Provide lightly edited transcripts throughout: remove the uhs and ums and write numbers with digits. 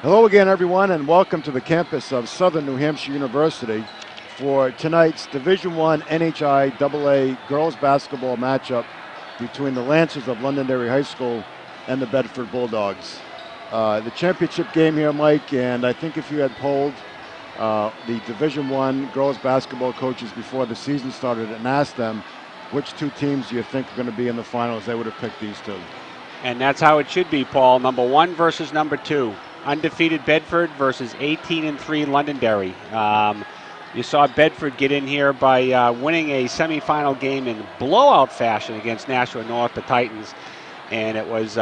Hello again, everyone, and welcome to the campus of Southern New Hampshire University for tonight's Division I NHIAA girls basketball matchup between the Lancers of Londonderry High School and the Bedford Bulldogs. The championship game here, Mike, and I think if you had polled the Division I girls basketball coaches before the season started and asked them which two teams do you think are going to be in the finals, they would have picked these two. And that's how it should be, Paul. Number 1 versus number 2. Undefeated Bedford versus 18-3 Londonderry. You saw Bedford get in here by winning a semifinal game in blowout fashion against Nashua North, the Titans. And it was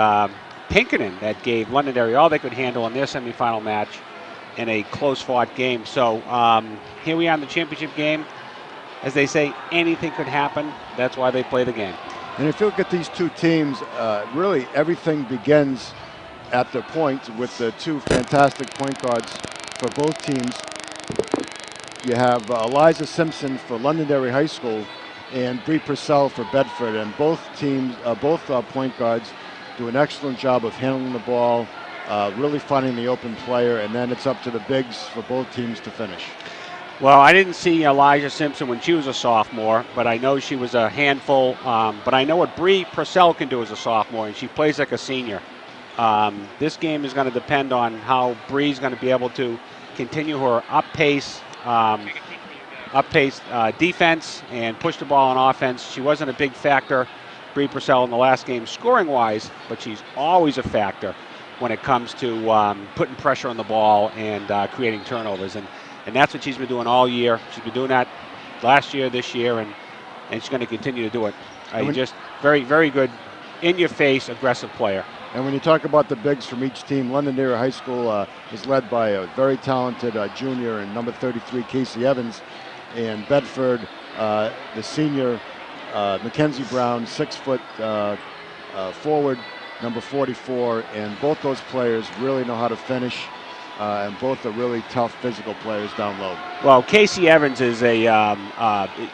Pinkerton that gave Londonderry all they could handle in their semifinal match in a close-fought game. So here we are in the championship game. As they say, anything could happen. That's why they play the game. And if you look at these two teams, really everything begins at the point with the two fantastic point guards for both teams. You have Eliza Simpson for Londonderry High School and Bree Purcell for Bedford, and both teams, both point guards do an excellent job of handling the ball, really finding the open player, and then it's up to the bigs for both teams to finish. Well, I didn't see Elijah Simpson when she was a sophomore, but I know she was a handful. But I know what Bree Purcell can do as a sophomore, and she plays like a senior. This game is going to depend on how Bree's going to be able to continue her up-pace defense and push the ball on offense. She wasn't a big factor, Bree Purcell, in the last game scoring-wise, but she's always a factor when it comes to putting pressure on the ball and creating turnovers. And that's what she's been doing all year. She's been doing that last year, this year, and she's going to continue to do it. Just very, very good, in-your-face, aggressive player. And when you talk about the bigs from each team, Londonderry High School is led by a very talented junior and number 33, Casey Evans. And Bedford, the senior, Mackenzie Brown, 6-foot forward, number 44. And both those players really know how to finish. And both are really tough physical players down low. Well, Casey Evans is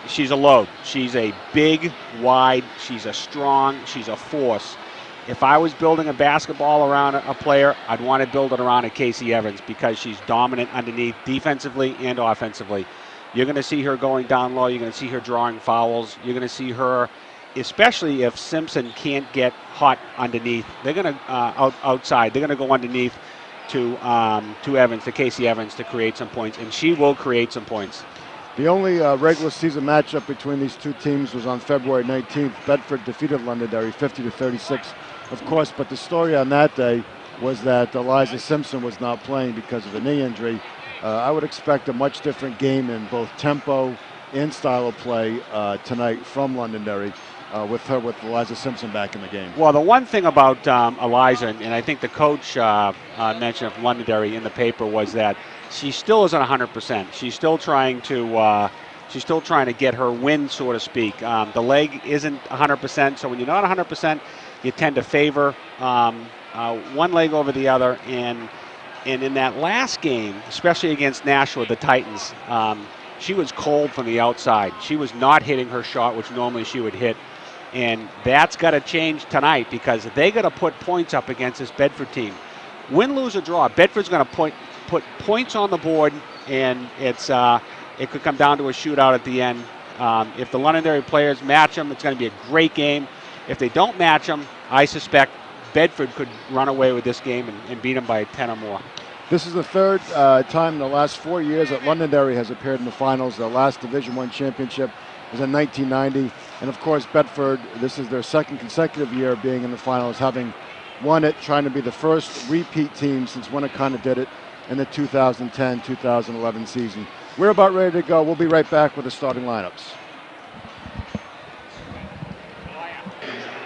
she's a load. She's a big, wide, she's a strong, she's a force. If I was building a basketball around a player, I'd want to build it around a Casey Evans because she's dominant underneath defensively and offensively. You're going to see her going down low. You're going to see her drawing fouls. You're going to see her, especially if Simpson can't get hot underneath. They're going to outside. They're going to go underneath to Evans, to Casey Evans, to create some points, and she will create some points. The only regular season matchup between these two teams was on February 19th. Bedford defeated Londonderry 50-36, of course, but the story on that day was that Eliza Simpson was not playing because of a knee injury. I would expect a much different game in both tempo and style of play tonight from Londonderry. With Eliza Simpson back in the game. Well, the one thing about Eliza, and I think the coach mentioned of Londonderry in the paper, was that she still isn't 100%. She's still trying to get her wind, so to speak. The leg isn't 100%, so when you're not 100%, you tend to favor one leg over the other. And in that last game, especially against Nashua, the Titans, she was cold from the outside. She was not hitting her shot, which normally she would hit. And that's got to change tonight because they got to put points up against this Bedford team. Win, lose, or draw, Bedford's going to put points on the board, and it could come down to a shootout at the end. If the Londonderry players match them, it's going to be a great game. If they don't match them, I suspect Bedford could run away with this game and beat them by 10 or more. This is the third time in the last 4 years that Londonderry has appeared in the finals. Their last Division I championship was in 1990. And of course, Bedford, this is their second consecutive year being in the finals, having won it, trying to be the first repeat team since Winnicott did it in the 2010-2011 season. We're about ready to go. We'll be right back with the starting lineups.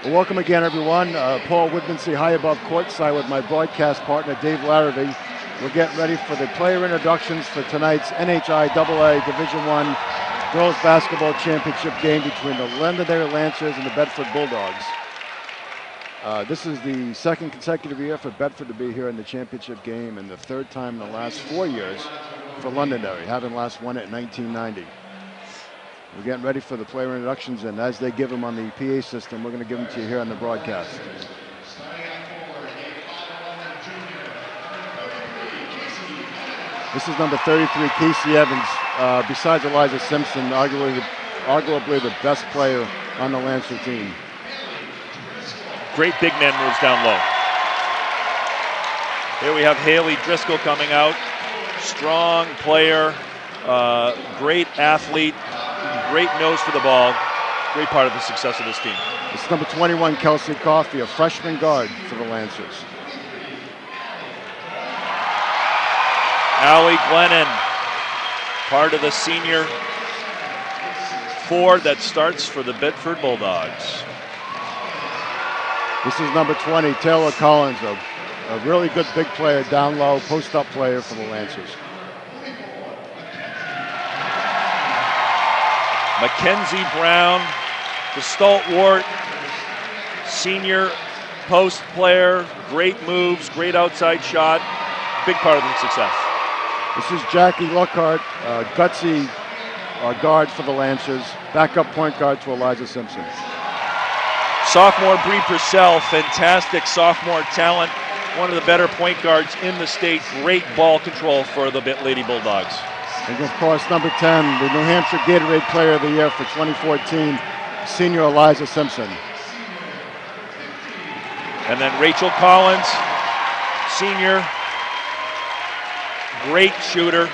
Well, welcome again, everyone. Paul Woodmansee, high above courtside with my broadcast partner, Dave Larrivee. We're getting ready for the player introductions for tonight's NHIAA Division I girls basketball championship game between the Londonderry Lancers and the Bedford Bulldogs. This is the second consecutive year for Bedford to be here in the championship game, and the third time in the last 4 years for Londonderry, having last won it in 1990. We're getting ready for the player introductions, and as they give them on the PA system, we're going to give them to you here on the broadcast. This is number 33, Casey Evans. Besides Eliza Simpson, arguably the best player on the Lancer team. Great big man moves down low. Here we have Haley Driscoll coming out. Strong player, great athlete, great nose for the ball. Great part of the success of this team. This is number 21, Kelsey Coffey, a freshman guard for the Lancers. Allie Glennon, part of the senior four that starts for the Bedford Bulldogs. This is number 20, Taylor Collins, a really good big player, down low, post-up player for the Lancers. Mackenzie Brown, the stalwart senior post player, great moves, great outside shot, big part of the success. This is Jackie Lockhart, gutsy guard for the Lancers, backup point guard to Eliza Simpson. Sophomore Bree Purcell, fantastic sophomore talent, one of the better point guards in the state, great ball control for the Lady Bulldogs. And of course, number 10, the New Hampshire Gatorade Player of the Year for 2014, senior Eliza Simpson. And then Rachel Collins, senior, great shooter,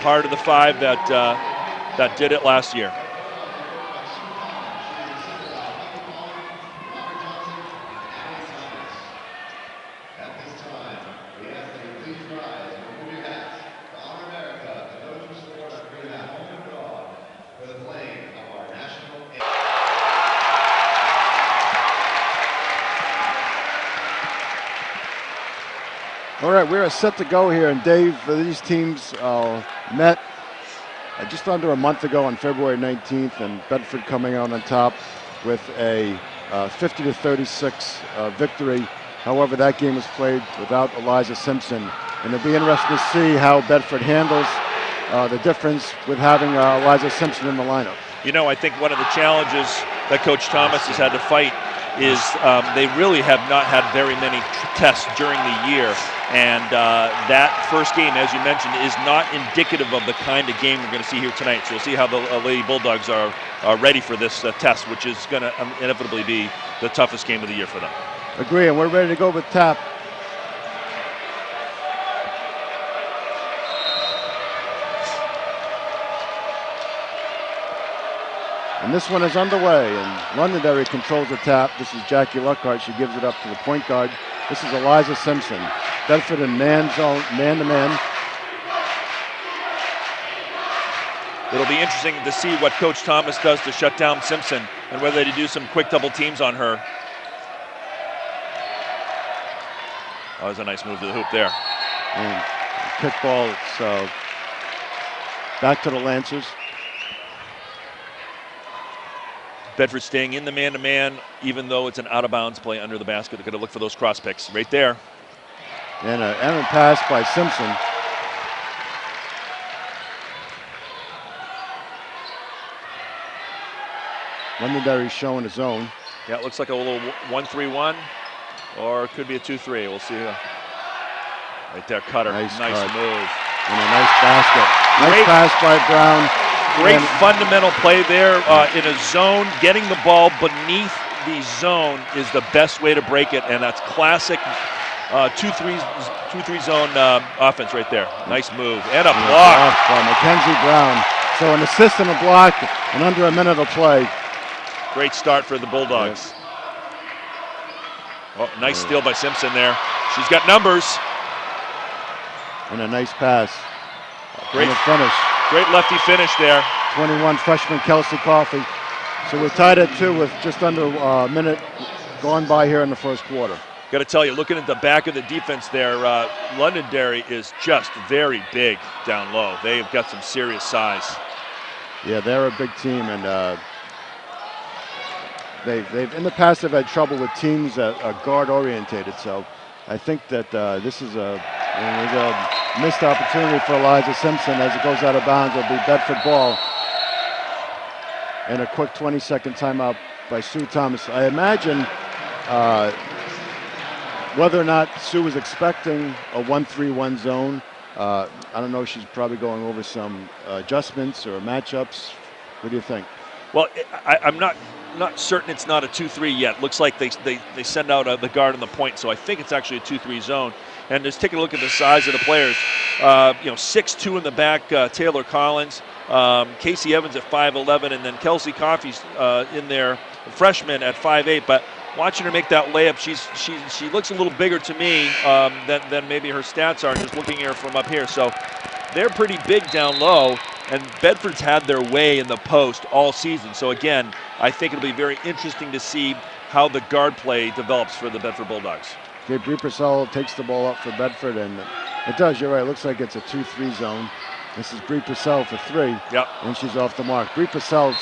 part of the five that did it last year. All right, we're set to go here, and Dave, these teams met just under a month ago on February 19th, and Bedford coming out on top with a 50-36 victory. However, that game was played without Eliza Simpson, and it'll be interesting to see how Bedford handles the difference with having Eliza Simpson in the lineup. You know, I think one of the challenges that Coach Thomas has had to fight is they really have not had very many tests during the year. And that first game, as you mentioned, is not indicative of the kind of game we're going to see here tonight. So we'll see how the Lady Bulldogs are ready for this test, which is going to inevitably be the toughest game of the year for them. Agree, and we're ready to go with tap. And this one is underway, and Londonderry controls the tap. This is Jackie Lockhart. She gives it up to the point guard. This is Eliza Simpson. Bedford in man zone, man-to-man. It'll be interesting to see what Coach Thomas does to shut down Simpson and whether they do some quick double teams on her. Oh, that was a nice move to the hoop there. And kickball, it's back to the Lancers. Bedford staying in the man-to-man, even though it's an out-of-bounds play under the basket. They're going to look for those cross picks right there. And an errant pass by Simpson. Londonderry showing his own. Yeah, it looks like a little 1-3-1, or it could be a 2-3. We'll see. Right there, Cutter. Nice move. And a nice basket. Nice pass by Brown. Great fundamental play there in a zone. Getting the ball beneath the zone is the best way to break it, and that's classic 2-3 zone offense right there. Nice move. And a block. By Mackenzie Brown. So an assist and a block, and under a minute of play. Great start for the Bulldogs. Oh, nice steal by Simpson there. She's got numbers. And a nice pass. Great finish. Great lefty finish there. 21 freshman Kelsey Coffey. So we're tied at 2 with just under a minute gone by here in the first quarter. Got to tell you, looking at the back of the defense there, Londonderry is just very big down low. They've got some serious size. Yeah, they're a big team, and they've in the past they've had trouble with teams that are guard orientated. So I think that this is a missed opportunity for Eliza Simpson as it goes out of bounds. It'll be Bedford ball. And a quick 20-second timeout by Sue Thomas. I imagine whether or not Sue was expecting a 1-3-1 zone, I don't know. She's probably going over some adjustments or matchups. What do you think? Well, I'm not certain it's not a 2-3 yet. Looks like they send out the guard on the point, so I think it's actually a 2-3 zone. And just taking a look at the size of the players, 6'2" in the back, Taylor Collins, Casey Evans at 5'11", and then Kelsey Coffey's in there, freshman at 5'8". But watching her make that layup, she looks a little bigger to me than maybe her stats are, just looking at her from up here. So they're pretty big down low, and Bedford's had their way in the post all season. So again, I think it'll be very interesting to see how the guard play develops for the Bedford Bulldogs. Okay, Brie Purcell takes the ball up for Bedford, and it does. You're right. It looks like it's a 2-3 zone. This is Brie Purcell for 3. Yep. And she's off the mark. Brie Purcell's,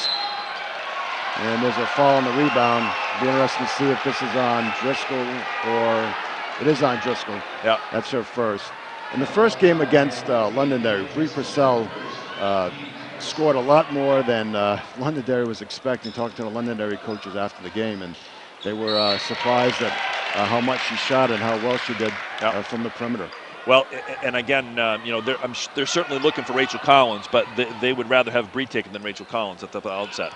and there's a foul on the rebound. Be interesting to see if this is on Driscoll or it is on Driscoll. Yeah. That's her first. In the first game against Londonderry, Brie Purcell scored a lot more than Londonderry was expecting. Talking to the Londonderry coaches after the game, and they were surprised at how much she shot and how well she did from the perimeter. Well, and again, they're certainly looking for Rachel Collins, but they would rather have Bree taken than Rachel Collins at the outset.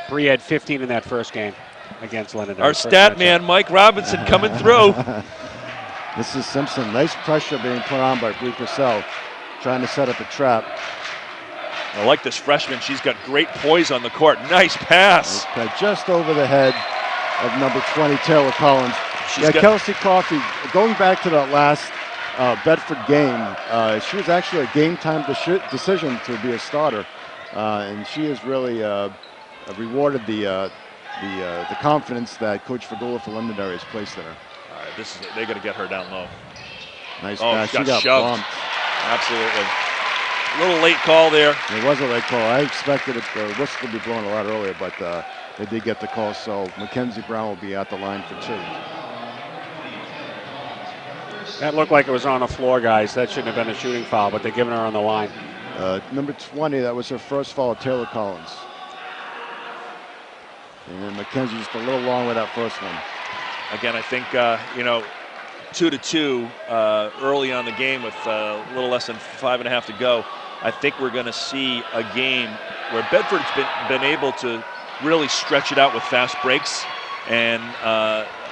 Bree had 15 in that first game against Londonderry. Our stat man, Mike Robinson, coming through. This is Simpson. Nice pressure being put on by Brie Purcell, trying to set up a trap. I like this freshman. She's got great poise on the court. Nice pass. Okay, just over the head of number 20, Taylor Collins. Kelsey Coffey, going back to that last Bedford game, she was actually a game-time decision to be a starter, and she has really rewarded the confidence that Coach Fagula for Londonderry has placed in her. All right, they got to get her down low. Nice pass. She got shoved. bumped. Absolutely. A little late call there. It was a late call. I expected the whistle to be blown a lot earlier, but they did get the call, so Mackenzie Brown will be at the line for 2. That looked like it was on the floor, guys. That shouldn't have been a shooting foul, but they're giving her on the line. Number 20, that was her first foul, Taylor Collins. And Mackenzie just a little long with that first one. Again, I think, 2-2 early on the game with a little less than 5.5 to go. I think we're going to see a game where Bedford's been able to really stretch it out with fast breaks. And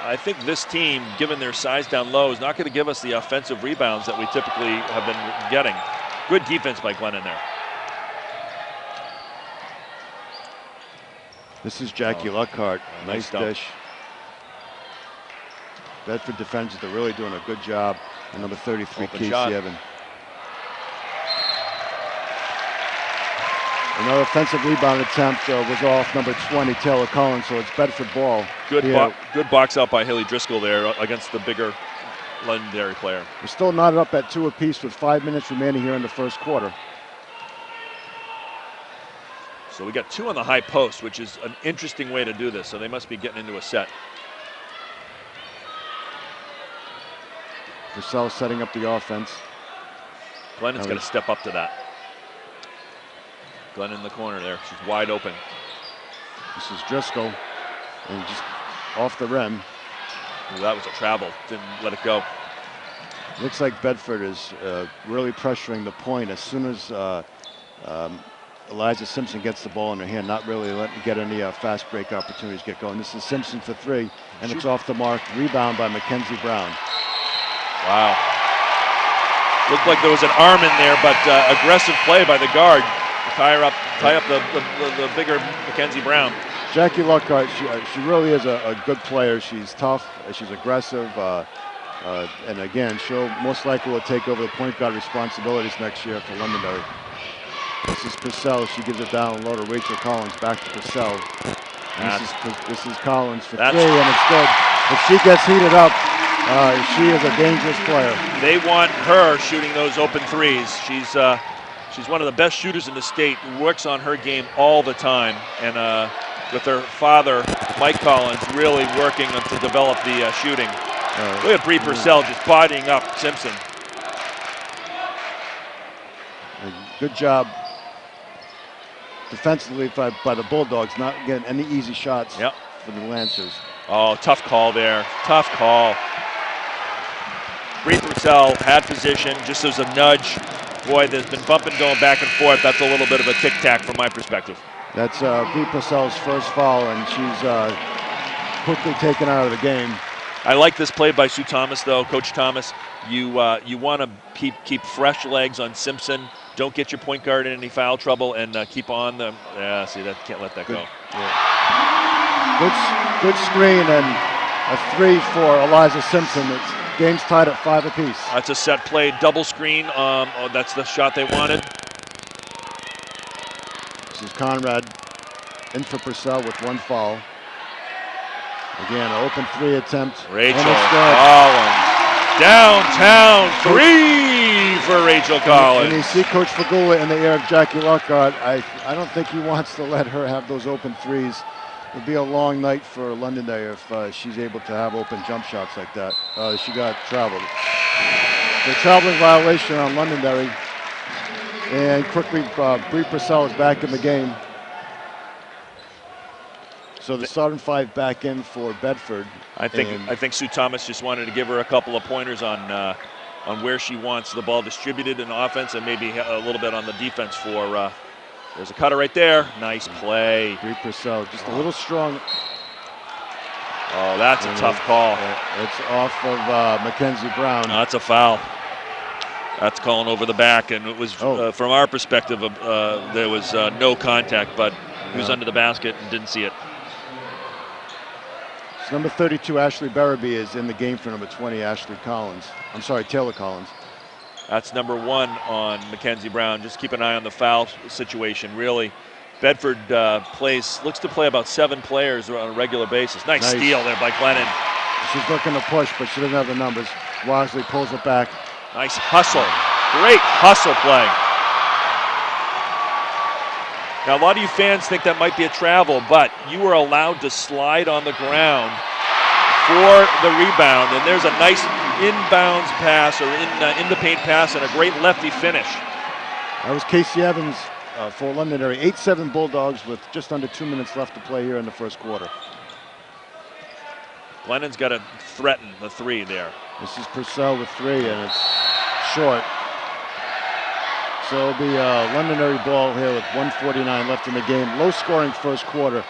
I think this team, given their size down low, is not going to give us the offensive rebounds that we typically have been getting. Good defense by Glennon there. This is Jackie Luckhart. Nice dump. dish. Bedford defenders are really doing a good job. And number 33, Casey Evans. Another offensive rebound attempt was off number 20, Taylor Collins, so it's Bedford ball. Good box out by Haley Driscoll there against the bigger Londonderry player. We're still knotted up at 2 apiece with 5 minutes remaining here in the first quarter. So we got 2 on the high post, which is an interesting way to do this, so they must be getting into a set. Purcell setting up the offense. Glennon's got to step up to that. Glenn in the corner there. She's wide open. This is Driscoll, and just off the rim. Ooh, that was a travel. Didn't let it go. Looks like Bedford is really pressuring the point as soon as Eliza Simpson gets the ball in her hand, not really letting get any fast break opportunities get going. This is Simpson for 3, and it's off the mark. Rebound by Mackenzie Brown. Wow. Looked like there was an arm in there, but aggressive play by the guard. Tie up the bigger Mackenzie Brown. Jackie Luckhart, she really is a good player. She's tough, she's aggressive, and again, she'll most likely will take over the point guard responsibilities next year for Londonderry. This is Purcell. She gives it down low to Rachel Collins. Back to Purcell. This is Collins for 3, and it's good. If she gets heated up, she is a dangerous player. They want her shooting those open threes. She's one of the best shooters in the state, works on her game all the time, and with her father, Mike Collins, really working to develop the shooting. Look at Brie Purcell just bodying up Simpson. Good job defensively by the Bulldogs, not getting any easy shots. Yep. for the Lancers. Oh, tough call there. Tough call. Bree Purcell had position, just as a nudge. Boy, there's been bumping going back and forth. That's a little bit of a tic-tac from my perspective. That's Bree Purcell's first foul, and she's quickly taken out of the game. I like this play by Sue Thomas, though. Coach Thomas, you want to keep fresh legs on Simpson. Don't get your point guard in any foul trouble, and keep on them. Yeah, see, that can't let that go. Yeah. Good screen and a 3 for Eliza Simpson. Game's tied at 5 apiece. That's a set play, double screen. Oh, that's the shot they wanted. This is Conrad in for Purcell with 1 foul. Again, an open 3 attempt. Rachel Collins. Downtown 3 for Rachel Collins. And you see Coach Fagula in the ear of Jackie Lockhart. I don't think he wants to let her have those open 3s. It'll be a long night for Londonderry if she's able to have open jump shots like that. She got traveled. The traveling violation on Londonderry. And quickly, Bree Purcell is back in the game. So the starting 5 back in for Bedford. I think Sue Thomas just wanted to give her a couple of pointers on where she wants the ball distributed in offense, and maybe a little bit on the defense for. There's a cutter right there. Nice play. Bree Purcell just a little strong. Oh, that's a tough call. It's off of Mackenzie Brown. No, that's a foul. That's calling over the back, and it was from our perspective, there was no contact, but he was under the basket and didn't see it. So number 32, Ashley Berraby, is in the game for number 20, Taylor Collins. That's number 1 on Mackenzie Brown. Just keep an eye on the foul situation, really. Bedford looks to play about 7 players on a regular basis. Nice steal there by Glennon. She's looking to push, but she doesn't have the numbers. Walsley pulls it back. Nice hustle. Great hustle play. Now, a lot of you fans think that might be a travel, but you were allowed to slide on the ground for the rebound, and there's a nice inbounds pass, or in the paint pass, and a great lefty finish. That was Casey Evans for Londonderry. 8-7 Bulldogs with just under 2 minutes left to play here in the first quarter. Glennon's got to threaten the 3 there. This is Purcell with 3, and it's short. So it'll be Londonderry ball here with 1:49 left in the game. Low scoring first quarter.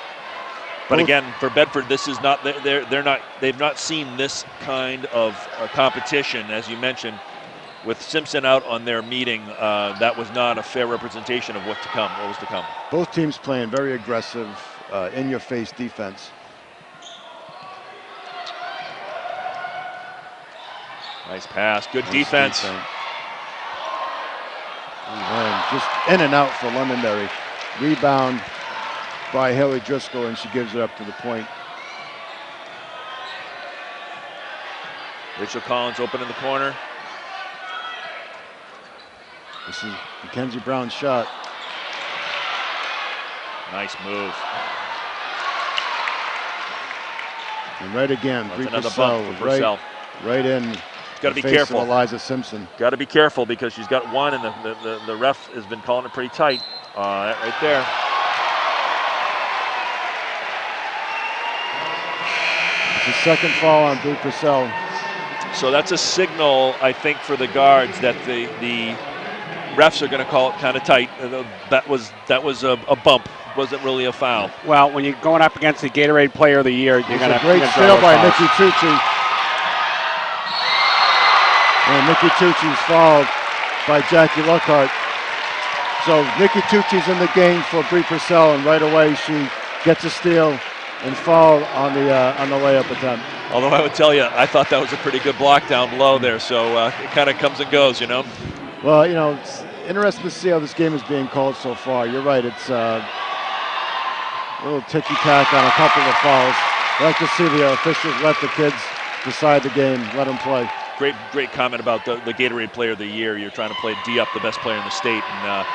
But again, for Bedford, this is not they've not seen this kind of competition, as you mentioned, with Simpson out on their meeting. That was not a fair representation of what was to come. Both teams playing very aggressive, in-your-face defense. Nice pass, good defense. And just in and out for Londonderry. Rebound by Haley Driscoll, and she gives it up to the point. Rachel Collins open in the corner. This is Mackenzie Brown's shot. Nice move. And right again, Bree Purcell, right in. Got to be careful. Eliza Simpson. Got to be careful because she's got 1, and the ref has been calling it pretty tight. Right there. It's the second foul on Bree Purcell. So that's a signal, I think, for the guards that the refs are going to call it kind of tight. That was a bump. Wasn't really a foul. Well, when you're going up against the Gatorade Player of the Year, you're going to. Great steal by Nikki Tucci. And Nikki Tucci's fouled by Jackie Lockhart. So Nikki Tucci's in the game for Bree Purcell, and right away she gets a steal and fouled on the layup attempt. Although I would tell you, I thought that was a pretty good block down below there. So it kind of comes and goes, you know. Well, it's interesting to see how this game is being called so far. You're right. It's a little ticky-tack on a couple of fouls. I like to see the officials let the kids decide the game, let them play. Great comment about the Gatorade Player of the Year. You're trying to play D up, the best player in the state, and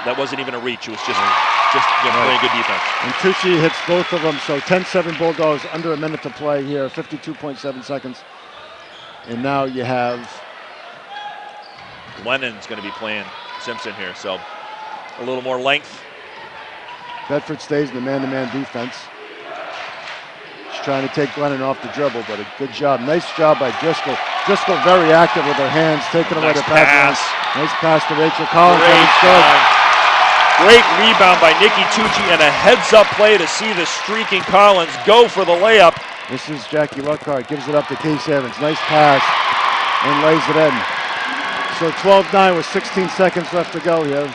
that wasn't even a reach. It was just playing good defense. And Tucci hits both of them. So 10-7 Bulldogs, under a minute to play here, 52.7 seconds. And now you have Lennon's going to be playing Simpson here, so a little more length. Bedford stays in the man-to-man defense. trying to take Glennon off the dribble, but a good job. Nice job by Driscoll. Driscoll very active with her hands, taking away Nice the pass. Nice pass to Rachel Collins. Great rebound by Nikki Tucci and a heads-up play to see the streaking Collins go for the layup. This is Jackie Lockhart, gives it up to Case Evans. Nice pass and lays it in. So 12-9 with 16 seconds left to go here.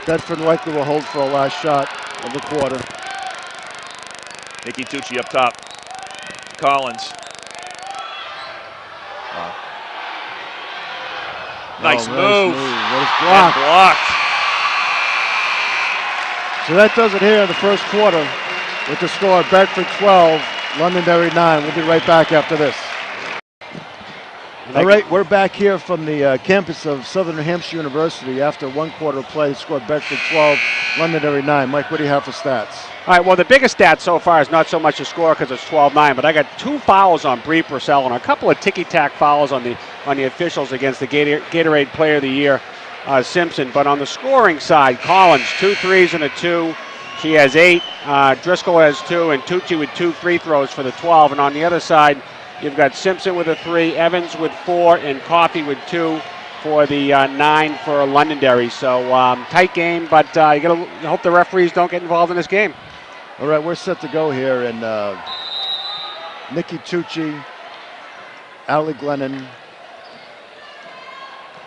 Bedford likely will hold for a last shot of the quarter. Nikki Tucci up top. Collins. Nice move. What is blocked? Blocked. So that does it here in the first quarter with the score Bedford 12, Londonderry 9. We'll be right back after this. All right, we're back here from the campus of Southern New Hampshire University after one quarter of play. Scored Bedford 12, Londonderry 9. Mike, what do you have for stats? All right, well, the biggest stat so far is not so much the score because it's 12-9, but I got 2 fouls on Bree Purcell and a couple of ticky-tack fouls on the officials against the Gatorade Player of the Year, Simpson. But on the scoring side, Collins, 2 threes and a 2. She has 8. Driscoll has 2, and Tucci with 2 free throws for the 12. And on the other side, you've got Simpson with a 3, Evans with 4, and Coffey with 2 for the 9 for Londonderry. So tight game, but you got to hope the referees don't get involved in this game. All right, we're set to go here, and Nikki Tucci, Allie Glennon,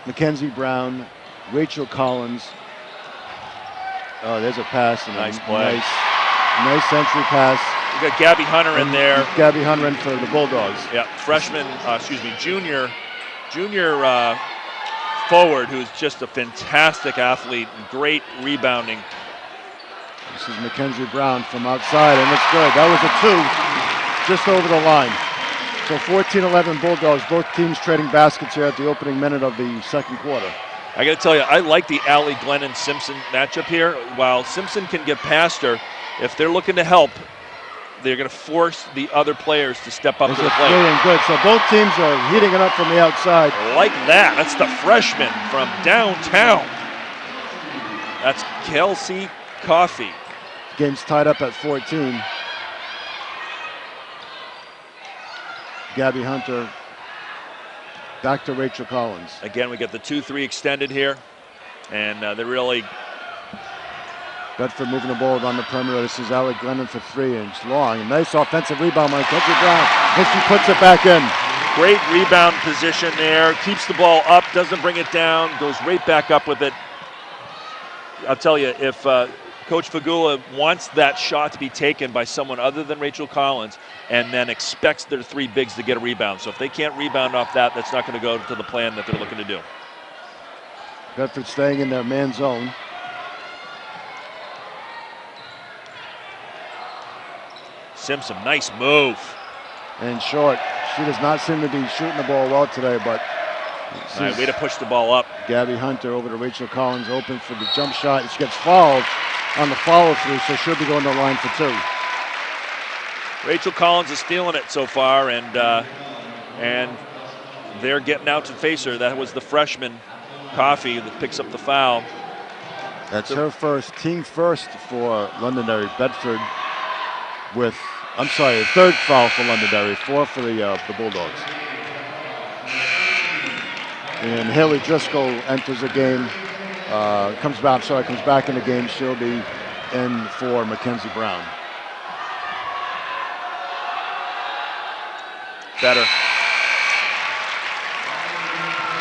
Mackenzie Brown, Rachel Collins. Oh, there's a pass. And nice play. Nice entry pass. We got Gabby Hunter in there. Gabby Hunter in for the Bulldogs. Yeah, junior forward who's just a fantastic athlete and great rebounding. This is Mackenzie Brown from outside, and it's good. That was a 2, just over the line. So 14-11 Bulldogs, both teams trading baskets here at the opening minute of the second quarter. I got to tell you, I like the Allie Glennon-Simpson matchup here. While Simpson can get past her, if they're looking to help, they're going to force the other players to step up to the plate. And good. So both teams are heating it up from the outside. Like that. That's the freshman from downtown. That's Kelsey Coffey. Game's tied up at 14. Gabby Hunter. Back to Rachel Collins. Again, we get the 2-3 extended here. And they're really... Bedford moving the ball on the perimeter. This is Alec Glennon for 3, and it's long. Nice offensive rebound by Mackenzie Brown. And she puts it back in. Great rebound position there. Keeps the ball up, doesn't bring it down, goes right back up with it. I'll tell you, if Coach Fagula wants that shot to be taken by someone other than Rachel Collins and then expects their 3 bigs to get a rebound. So if they can't rebound off that, that's not going to go to the plan that they're looking to do. Bedford staying in their man zone. Simpson, nice move. And short. She does not seem to be shooting the ball well today, but... All right, way to push the ball up. Gabby Hunter over to Rachel Collins, open for the jump shot. And she gets fouled on the follow-through, so she'll be going to the line for 2. Rachel Collins is feeling it so far, and they're getting out to face her. That was the freshman, Coffey, that picks up the foul. That's her first, team first for Londonderry. Bedford with, I'm sorry, the 3rd foul for Londonderry, 4 for the Bulldogs. And Haley Driscoll enters the game, comes back in the game. She'll be in for Mackenzie Brown. Better.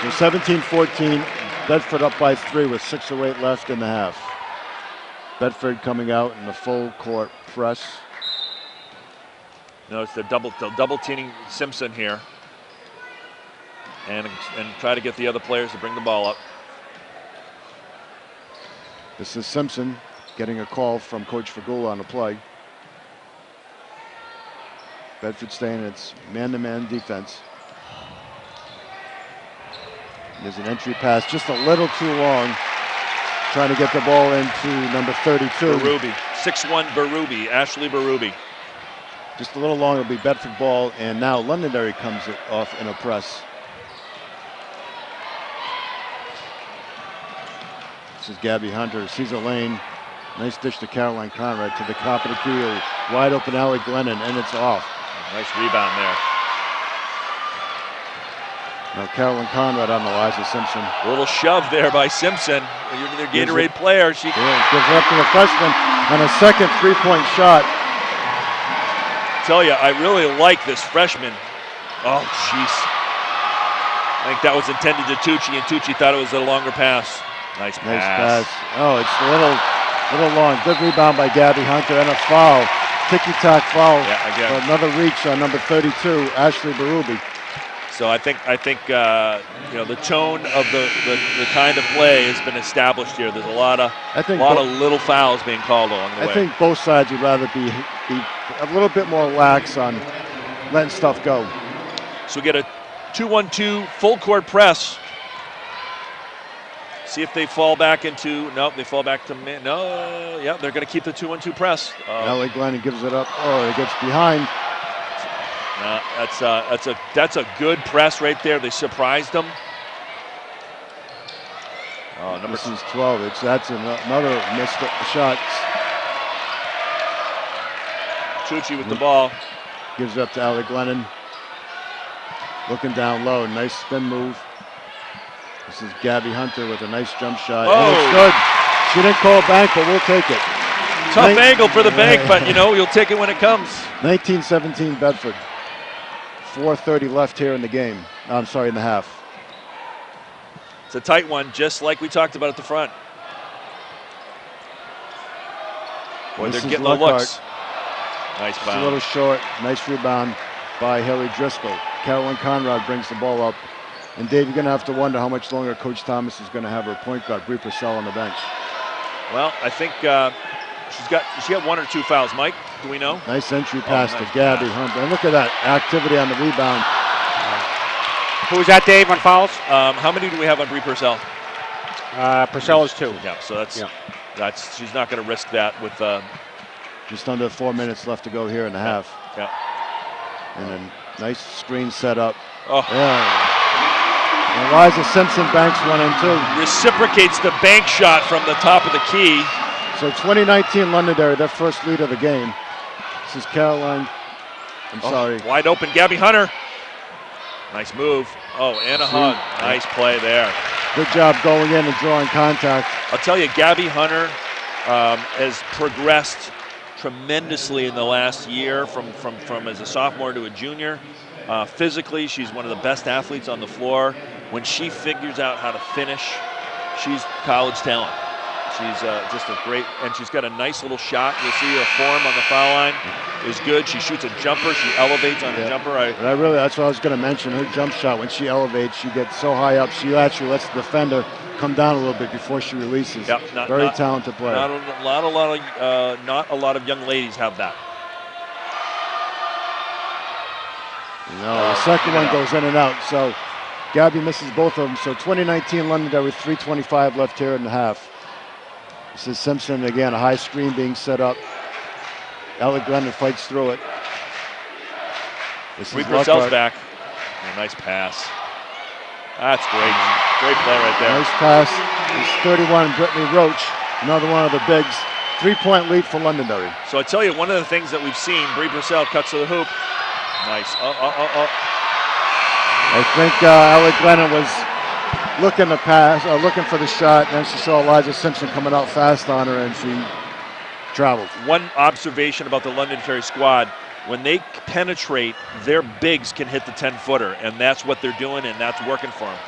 So 17-14, Bedford up by 3 with 6:08 left in the half. Bedford coming out in the full court press. Notice they're double teaming Simpson here. And try to get the other players to bring the ball up. This is Simpson getting a call from Coach Fagula on the play. Bedford staying in its man-to-man defense. There's an entry pass just a little too long. Trying to get the ball into number 32. Berube, 6'1" Berube, Ashley Berube. Just a little long, it'll be Bedford ball, and now Londonderry comes off in a press. This is Gabby Hunter, sees a lane. Nice dish to Caroline Conrad to the top of the key. Wide open Allie Glennon, and it's off. Nice rebound there. Now Carolyn Conrad on Eliza Simpson. A little shove there by Simpson. Their Gatorade player. She gives it up to the freshman, and a second three-point shot. Tell you, I really like this freshman. Oh, jeez. I think that was intended to Tucci, and Tucci thought it was a longer pass. Nice pass. Oh, it's a little long. Good rebound by Gabby Hunter, and a foul. Ticky-tack foul. Yeah, again. For another reach on number 32, Ashley Berube. So I think the tone of the kind of play has been established here. There's a lot of little fouls being called along the way. I think both sides would rather be a little bit more lax on letting stuff go. So we get a 2-1-2 full court press. See if they fall back into, they fall back to, they're going to keep the 2-1-2 press. Ellie Glennon gives it up. Oh, it gets behind. That's a good press right there. They surprised them. This is 12. That's another missed shot. Tucci with the ball. Gives it up to Ellie Glennon. Looking down low. Nice spin move. This is Gabby Hunter with a nice jump shot. Oh. And it's good. She didn't call bank, but we'll take it. Tough angle for the bank, but you'll take it when it comes. 19-17 Bedford. 4:30 left here in the game. I'm sorry, in the half. It's a tight one, just like we talked about at the front. Boy, they're getting the looks. Nice bounce. A little short. Nice rebound by Haley Driscoll. Carolyn Conrad brings the ball up. And Dave, you're going to have to wonder how much longer Coach Thomas is going to have her point guard, Brie Purcell, on the bench. Well, I think she got one or two fouls. Mike, do we know? Nice entry pass to Gabby Hunter. And look at that activity on the rebound. Who was that, Dave, on fouls? How many do we have on Brie Purcell? Purcell is 2. Yeah, so that's she's not going to risk that with just under 4 minutes left to go here in the half. Yeah. And then nice screen set up. Oh. Yeah. And Eliza Simpson banks one and two. Reciprocates the bank shot from the top of the key. So 2019 Londonderry, their first lead of the game. This is Caroline. Sorry. Wide open, Gabby Hunter. Nice move. Oh, and a hug. Nice play there. Good job going in and drawing contact. I'll tell you, Gabby Hunter has progressed tremendously in the last year from as a sophomore to a junior. Physically, she's one of the best athletes on the floor. When she figures out how to finish, she's college talent. She's just a great, and she's got a nice little shot. You'll see her form on the foul line is good. She shoots a jumper. She elevates on the jumper. That's what I was going to mention. Her jump shot, when she elevates, she gets so high up, she actually lets the defender come down a little bit before she releases. Yep, Very talented player. Not a lot of young ladies have that. The second one goes in and out. So Gabby misses both of them. So 2019 Londonderry, 3:25 left here in the half. This is Simpson again, a high screen being set up. Ellie Glennon fights through it. Brie Purcell's back. A nice pass. That's great. Great play right there. Nice pass. It's 31, Brittany Roach, another one of the bigs. 3-point lead for Londonderry. So I tell you, one of the things that we've seen, Brie Purcell cuts to the hoop. Nice. I think Ellie Glennon was looking to pass, looking for the shot, and then she saw Eliza Simpson coming out fast on her, and she traveled. One observation about the Londonderry squad, when they penetrate, their bigs can hit the 10-footer, and that's what they're doing, and that's working for them.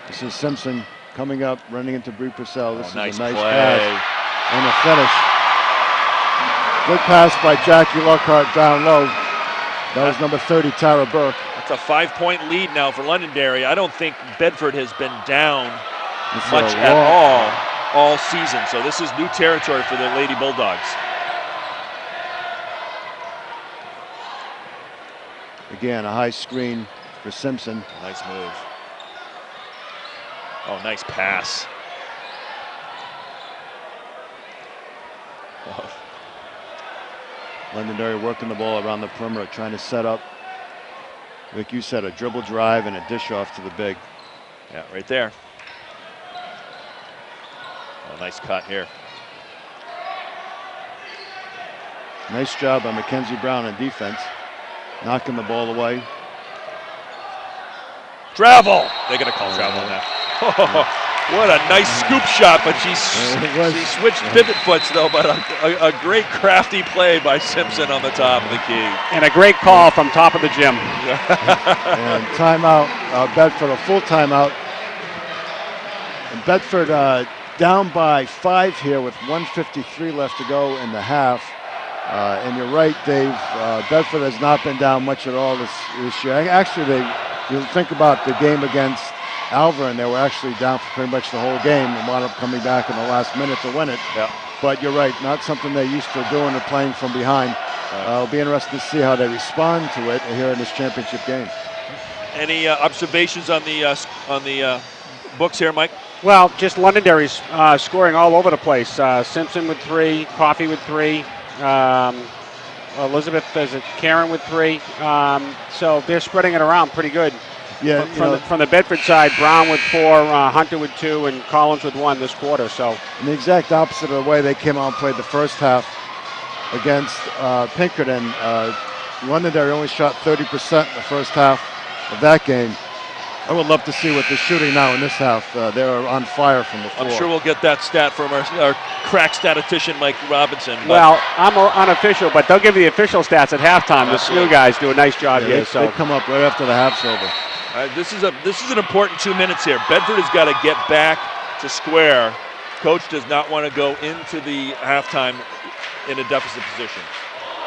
This is Simpson coming up, running into Brie Purcell. This is nice a nice play. pass. And a finish. Good pass by Jackie Lockhart down low. That was number 30, Tara Burke. That's a 5-point lead now for Londonderry. I don't think Bedford has been down much at all season. So this is new territory for the Lady Bulldogs. Again, a high screen for Simpson. Nice move. Oh, nice pass. Oh. Londonderry working the ball around the perimeter, trying to set up, like you said, a dribble drive and a dish off to the big. Yeah, right there. Oh, nice cut here. Nice job by Mackenzie Brown on defense. knocking the ball away. Travel. They're going to call travel on that. Oh, what a nice scoop shot, but she switched pivot foots though. But a great crafty play by Simpson on the top of the key. And a great call from top of the gym. And timeout, Bedford, a full timeout. And Bedford down by 5 here with 1:53 left to go in the half. And you're right, Dave. Bedford has not been down much at all this year. Actually, you think about the game against Alva, and they were actually down for pretty much the whole game and wound up coming back in the last minute to win it. Yeah. But you're right, not something they're used to doing or playing from behind. It'll be interesting to see how they respond to it here in this championship game. Any observations on the books here, Mike? Well, just Londonderry's scoring all over the place. Simpson with 3, Coffey with 3, Elizabeth, Karen with 3. So they're spreading it around pretty good. Yeah, from the Bedford side, Brown with 4, Hunter with 2, and Collins with 1 this quarter. So, and the exact opposite of the way they came out and played the first half against Pinkerton. Londonderry only shot 30% in the first half of that game. I would love to see what they're shooting now in this half. They're on fire from the floor. I'm sure we'll get that stat from our crack statistician, Mike Robinson. Well, I'm unofficial, but they'll give you the official stats at halftime. The SNU guys do a nice job here. They come up right after the half's over. This is an important 2 minutes here. Bedford has got to get back to square. Coach does not want to go into the halftime in a deficit position.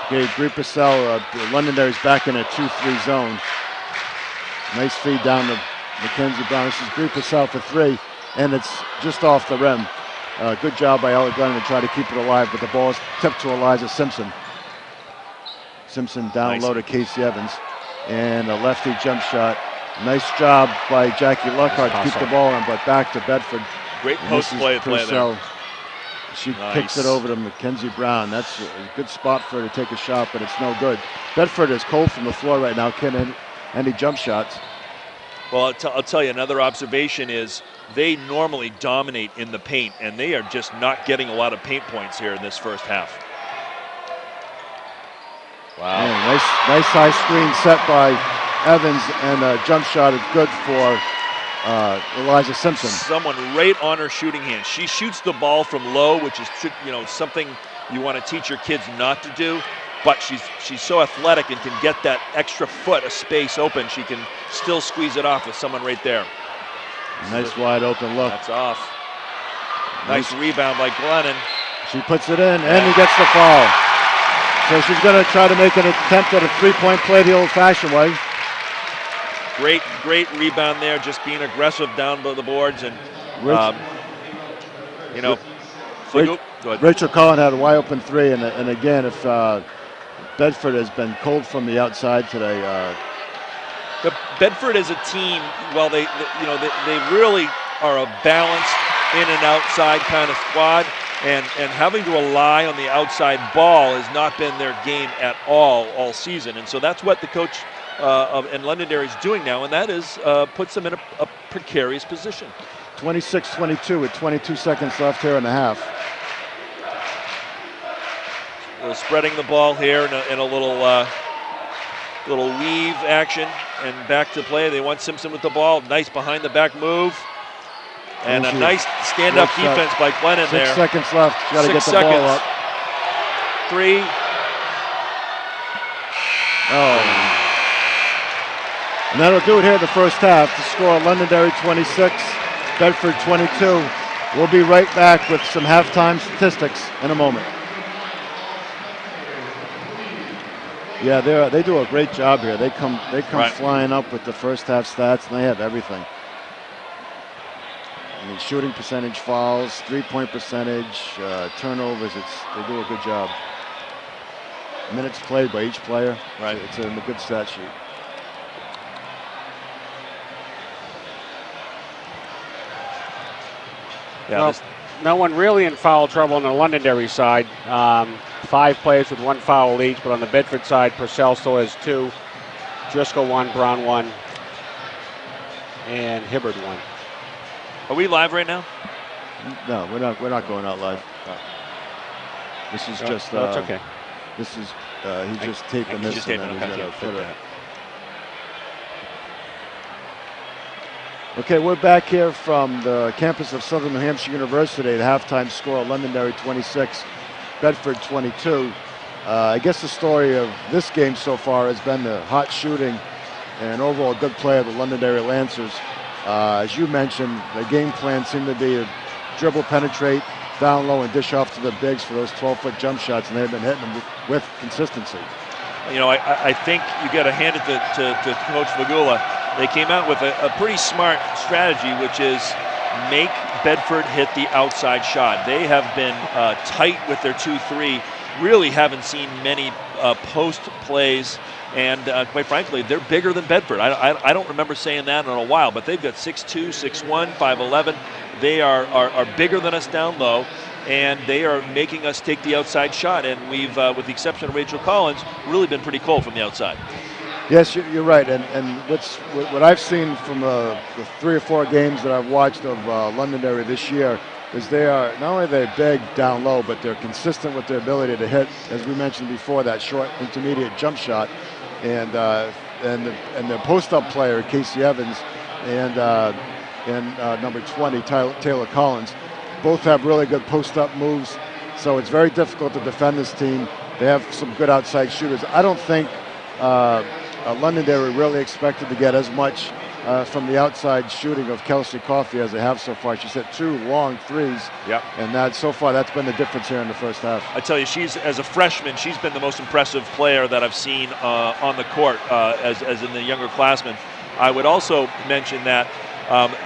Okay, Bree Purcell, Londonderry's back in a 2-3 zone. Nice feed down to Mackenzie Brown. This is Bree Purcell for 3, and it's just off the rim. Good job by Ella Gunn to try to keep it alive, but the ball is tipped to Eliza Simpson. Simpson down low to Casey Evans, and a lefty jump shot. Nice job by Jackie Luckhart to keep the ball in, but back to Bedford. Great post play there. She kicks it over to Mackenzie Brown. That's a good spot for her to take a shot, but it's no good. Bedford is cold from the floor right now. Can't any jump shots. Well, I'll tell you, another observation is they normally dominate in the paint, and they are just not getting a lot of paint points here in this first half. Wow. Man, nice high screen set by Evans, and a jump shot is good for Eliza Simpson. Someone right on her shooting hand. She shoots the ball from low, which is something you want to teach your kids not to do. But she's so athletic and can get that extra foot of space open. She can still squeeze it off with someone right there. Nice wide open look. That's off. Nice rebound by Glennon. She puts it in, and he gets the foul. So she's going to try to make an attempt at a three-point play the old-fashioned way. Great rebound there, just being aggressive down by the boards. And, Rachel Cullen had a wide-open 3, and again, if Bedford has been cold from the outside today. But Bedford as a team, well, they really are a balanced in and outside kind of squad, and having to rely on the outside ball has not been their game at all season, and so that's what the coach and Londonderry is doing now, and that is puts them in a precarious position. 26-22 with 22 seconds left here in the half. Spreading the ball here in a little weave action, and back to play. They want Simpson with the ball. Nice behind the back move, and a nice stand-up defense by Glennon there. 6 seconds left. Got to get the ball up. 3. Oh. And that'll do it here in the first half. The score: Londonderry 26, Bedford 22. We'll be right back with some halftime statistics in a moment. Yeah, they do a great job here. They come right flying up with the first half stats, and they have everything. I mean, shooting percentage, fouls, three-point percentage, turnovers. They do a good job. Minutes played by each player. Right. It's in a good stat sheet. Yeah, well, no one really in foul trouble on the Londonderry side. 5 players with 1 foul each, but on the Bedford side, Purcell still has 2, Driscoll 1, Brown 1, and Hibbard 1. Are we live right now? No, we're not going out live. This is just. No, it's okay. This is He just taped the miss. Okay, we're back here from the campus of Southern New Hampshire University. The halftime score, Londonderry 26, Bedford 22. I guess the story of this game so far has been the hot shooting and overall good play of the Londonderry Lancers. As you mentioned, the game plan seemed to be to dribble, penetrate, down low, and dish off to the bigs for those 12-foot jump shots, and they've been hitting them with consistency. You know, I think you got to hand it to Coach Fagula. They came out with a pretty smart strategy, which is make Bedford hit the outside shot. They have been tight with their 2-3. Really haven't seen many post plays, and quite frankly, they're bigger than Bedford. I don't remember saying that in a while, but they've got 6'2", 6'1", 5'11". They are bigger than us down low, and they are making us take the outside shot. And we've, with the exception of Rachel Collins, really been pretty cold from the outside. Yes, you're right. And what I've seen from the 3 or 4 games that I've watched of Londonderry this year is they are not only they're big down low, but they're consistent with their ability to hit, as we mentioned before, that short intermediate jump shot, and the post-up player Casey Evans and number 20 Taylor Collins both have really good post-up moves. So it's very difficult to defend this team. They have some good outside shooters. I don't think Londonderry really expected to get as much from the outside shooting of Kelsey Coffey as they have so far. She's hit 2 long threes, and so far that's been the difference here in the first half. I tell you, as a freshman, she's been the most impressive player that I've seen on the court as in the younger classmen. I would also mention that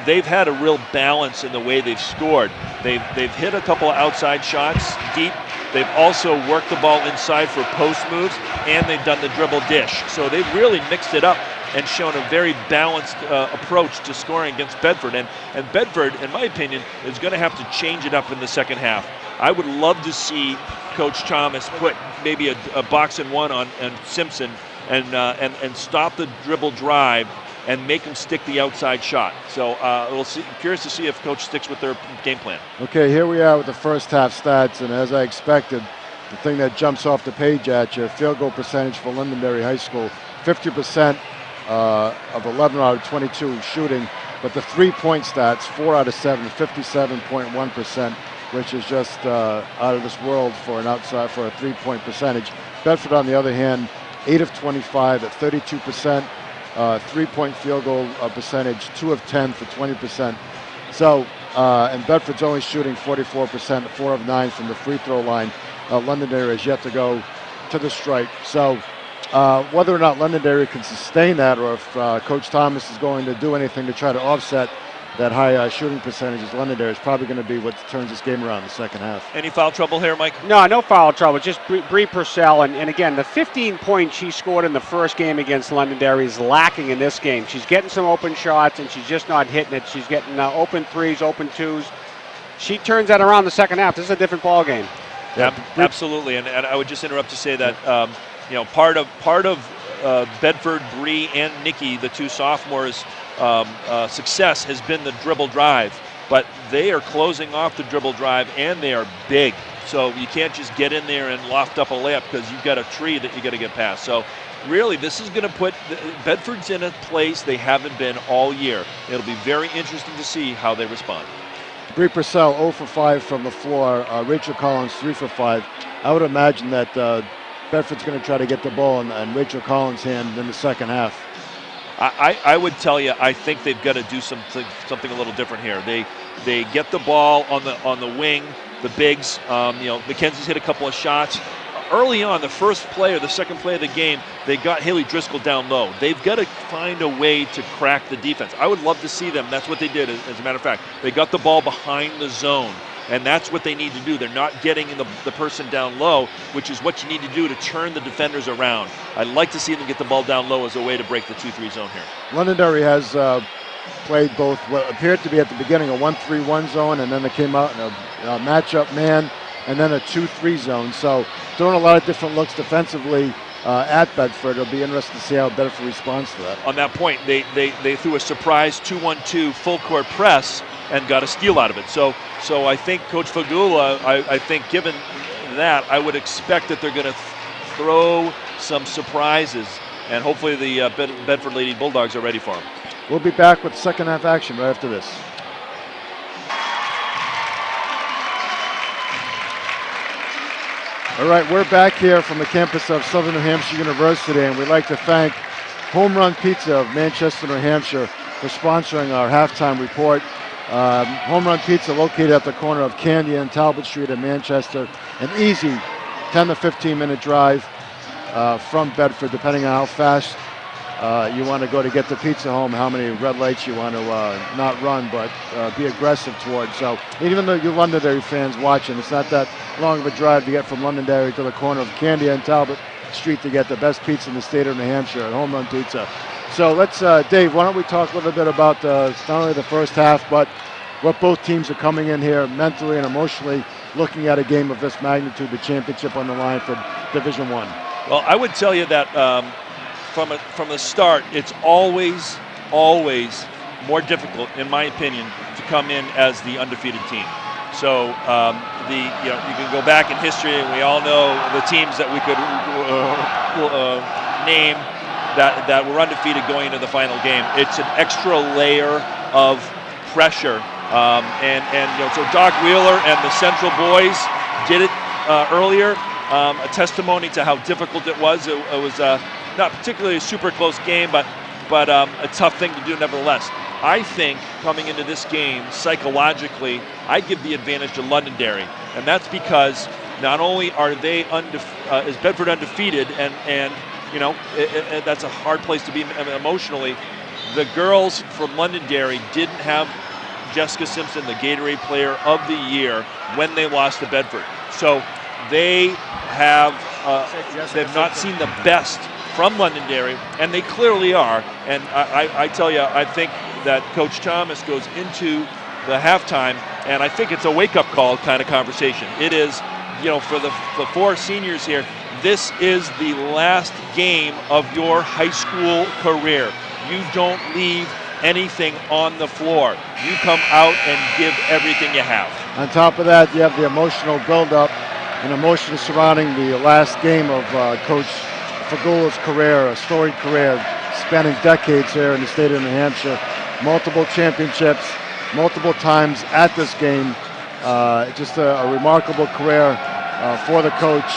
they've had a real balance in the way they've scored. They've hit a couple of outside shots deep. They've also worked the ball inside for post moves, and they've done the dribble dish. So they've really mixed it up and shown a very balanced approach to scoring against Bedford. And Bedford, in my opinion, is going to have to change it up in the second half. I would love to see Coach Thomas put maybe a box and one on Simpson and stop the dribble drive and make them stick the outside shot. So we'll see. Curious to see if Coach sticks with their game plan. Okay, here we are with the first half stats, and as I expected, the thing that jumps off the page at you, field goal percentage for Londonderry High School, 50% of 11 out of 22 shooting, but the 3-point stats, 4 out of 7, 57.1%, which is just out of this world for a 3-point percentage. Bedford, on the other hand, 8 of 25 at 32%. 3-point field goal percentage, 2 of 10 for 20%. So, and Bedford's only shooting 44%, 4 of 9 from the free throw line. Londonderry has yet to go to the stripe. So, whether or not Londonderry can sustain that, or if Coach Thomas is going to do anything to try to offset that high shooting percentage, is Londonderry is probably going to be what turns this game around in the second half. Any foul trouble here, Mike? No foul trouble. Just Bree Purcell, and again, the 15 points she scored in the first game against Londonderry is lacking in this game. She's getting some open shots, and she's just not hitting it. She's getting open threes, open twos. She turns that around the second half. This is a different ball game. Yeah, absolutely. And I would just interrupt to say that part of Bedford, Bree, and Nikki, the 2 sophomores, success has been the dribble drive, but they are closing off the dribble drive, and they are big. So you can't just get in there and loft up a layup because you've got a tree that you got to get past. So really, this is going to put Bedford's in a place they haven't been all year. It'll be very interesting to see how they respond. Bree Purcell 0 for 5 from the floor. Rachel Collins 3 for 5. I would imagine that Bedford's going to try to get the ball in Rachel Collins' hand in the second half. I would tell you, I think they've got to do something a little different here. They get the ball on the wing, the bigs. Mackenzie's hit a couple of shots. Early on, the first play or the second play of the game, they got Haley Driscoll down low. They've got to find a way to crack the defense. I would love to see them. That's what they did, as a matter of fact. They got the ball behind the zone, and that's what they need to do. They're not getting the person down low, which is what you need to do to turn the defenders around. I'd like to see them get the ball down low as a way to break the 2-3 zone here. Londonderry has played both what appeared to be at the beginning a 1-3-1 zone, and then they came out in a matchup man, and then a 2-3 zone. So throwing a lot of different looks defensively at Bedford. It'll be interesting to see how Bedford responds to that. On that point, they threw a surprise 2-1-2 full court press and got a steal out of it. So I think Coach Fagula, I think given that, I would expect that they're going to throw some surprises, and hopefully the Bedford Lady Bulldogs are ready for them. We'll be back with second half action right after this. All right, we're back here from the campus of Southern New Hampshire University, and we'd like to thank Home Run Pizza of Manchester, New Hampshire for sponsoring our halftime report. Home Run Pizza located at the corner of Candy and Talbot Street in Manchester. An easy 10 to 15 minute drive from Bedford, depending on how fast you want to go to get the pizza home, how many red lights you want to not run, but be aggressive towards. So even though you Londonderry fans watching, it's not that long of a drive to get from Londonderry to the corner of Candia and Talbot Street to get the best pizza in the state of New Hampshire at Home Run Pizza. So let's, Dave, why don't we talk a little bit about not only the first half, but what both teams are coming in here mentally and emotionally looking at a game of this magnitude, the championship on the line for Division I. Well, I would tell you that from the start, it's always more difficult, in my opinion, to come in as the undefeated team. So you can go back in history, and we all know the teams that we could name that were undefeated going into the final game. It's an extra layer of pressure, so Doc Wheeler and the Central boys did it earlier. A testimony to how difficult it was. It was not particularly a super close game, but a tough thing to do nevertheless. I think coming into this game, psychologically, I give the advantage to Londonderry, and that's because not only are they is Bedford undefeated, and that's a hard place to be emotionally. The girls from Londonderry didn't have Jessica Simpson, the Gatorade Player of the Year, when they lost to Bedford. So they have they've not seen the best from Londonderry, and they clearly are. And I tell you, I think that Coach Thomas goes into the halftime, and I think it's a wake-up call kind of conversation. It is, for the four seniors here, this is the last game of your high school career. You don't leave anything on the floor. You come out and give everything you have. On top of that, you have the emotional build-up and emotion surrounding the last game of Coach Fagula's career, a storied career spanning decades here in the state of New Hampshire. Multiple championships, multiple times at this game. Just a remarkable career for the coach,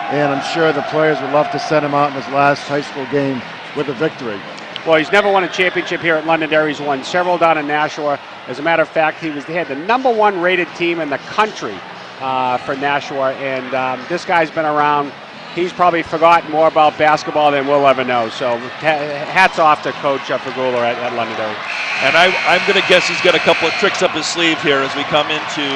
and I'm sure the players would love to send him out in his last high school game with a victory. Well, he's never won a championship here at Londonderry. He's won several down in Nashua. As a matter of fact, he had the #1 rated team in the country for Nashua, and this guy's been around. He's probably forgotten more about basketball than we'll ever know. So hats off to Coach Fagula at Londonderry. And I'm going to guess he's got a couple of tricks up his sleeve here as we come into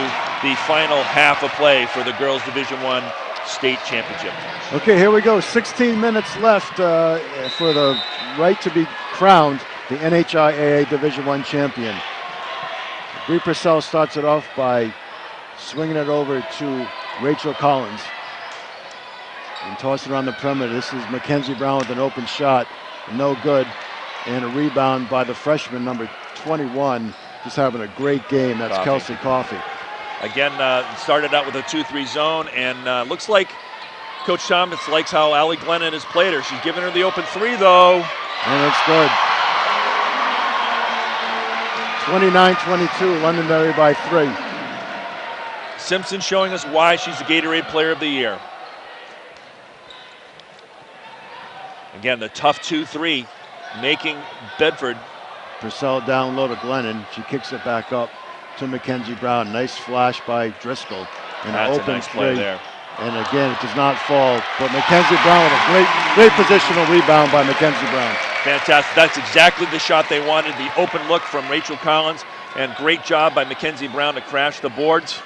the final half of play for the Girls Division I State Championship. Okay, here we go. 16 minutes left for the right to be crowned the NHIAA Division I champion. Bree Purcell starts it off by swinging it over to Rachel Collins and tossing it around the perimeter. This is Mackenzie Brown with an open shot, no good, and a rebound by the freshman number 21, just having a great game. That's Kelsey Coffey. Again, started out with a 2-3 zone, and looks like Coach Thomas likes how Allie Glennon has played her. She's giving her the open three, though. And it's good. 29-22, Londonderry by 3. Simpson showing us why she's the Gatorade Player of the Year. Again, the tough 2-3, making Bedford. Purcell down low to Glennon. She kicks it back up to Mackenzie Brown. Nice flash by Driscoll. And that's open a nice play there. And again, it does not fall. But Mackenzie Brown with a great positional rebound by Mackenzie Brown. Fantastic. That's exactly the shot they wanted. The open look from Rachel Collins. And great job by Mackenzie Brown to crash the boards.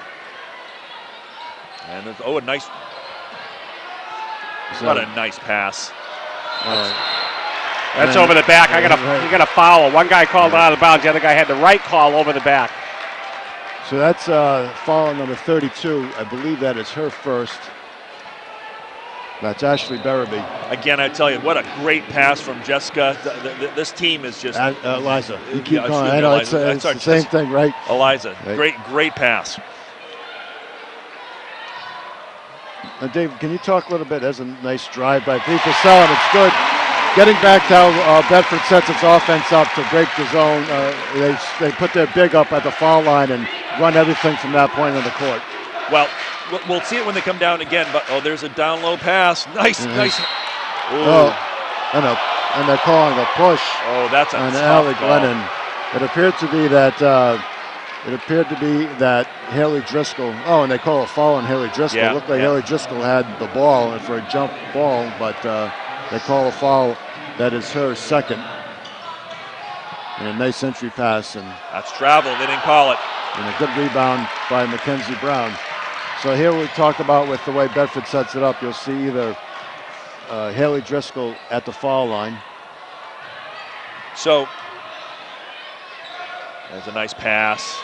And a nice. What a nice pass. That's over the back. I got a foul. One guy called out of bounds. The other guy had the right call over the back. So that's foul number 32. I believe that is her first. That's Ashley Larrivee. Again, I tell you, what a great pass from Jessica. This team is just. Eliza. You keep going. I know it's the same thing, right? Eliza. Right. Great pass. Dave, can you talk a little bit? There's a nice drive by Bree Purcell, and it's good. Getting back to how Bedford sets its offense up to break the zone. They put their big up at the foul line and run everything from that point on the court. Well, we'll see it when they come down again, but there's a down low pass. Nice. Oh, and they're calling a push. Oh, that's a on tough Allie call. Glennon. It appeared to be that Haley Driscoll. Oh, and they call a foul on Haley Driscoll. Yeah, It looked like Haley Driscoll had the ball for a jump ball, but they call a foul. That is her second. And a nice entry pass, and that's travel. They didn't call it. And a good rebound by Mackenzie Brown. So here we talk about with the way Bedford sets it up. You'll see either Haley Driscoll at the foul line. So there's a nice pass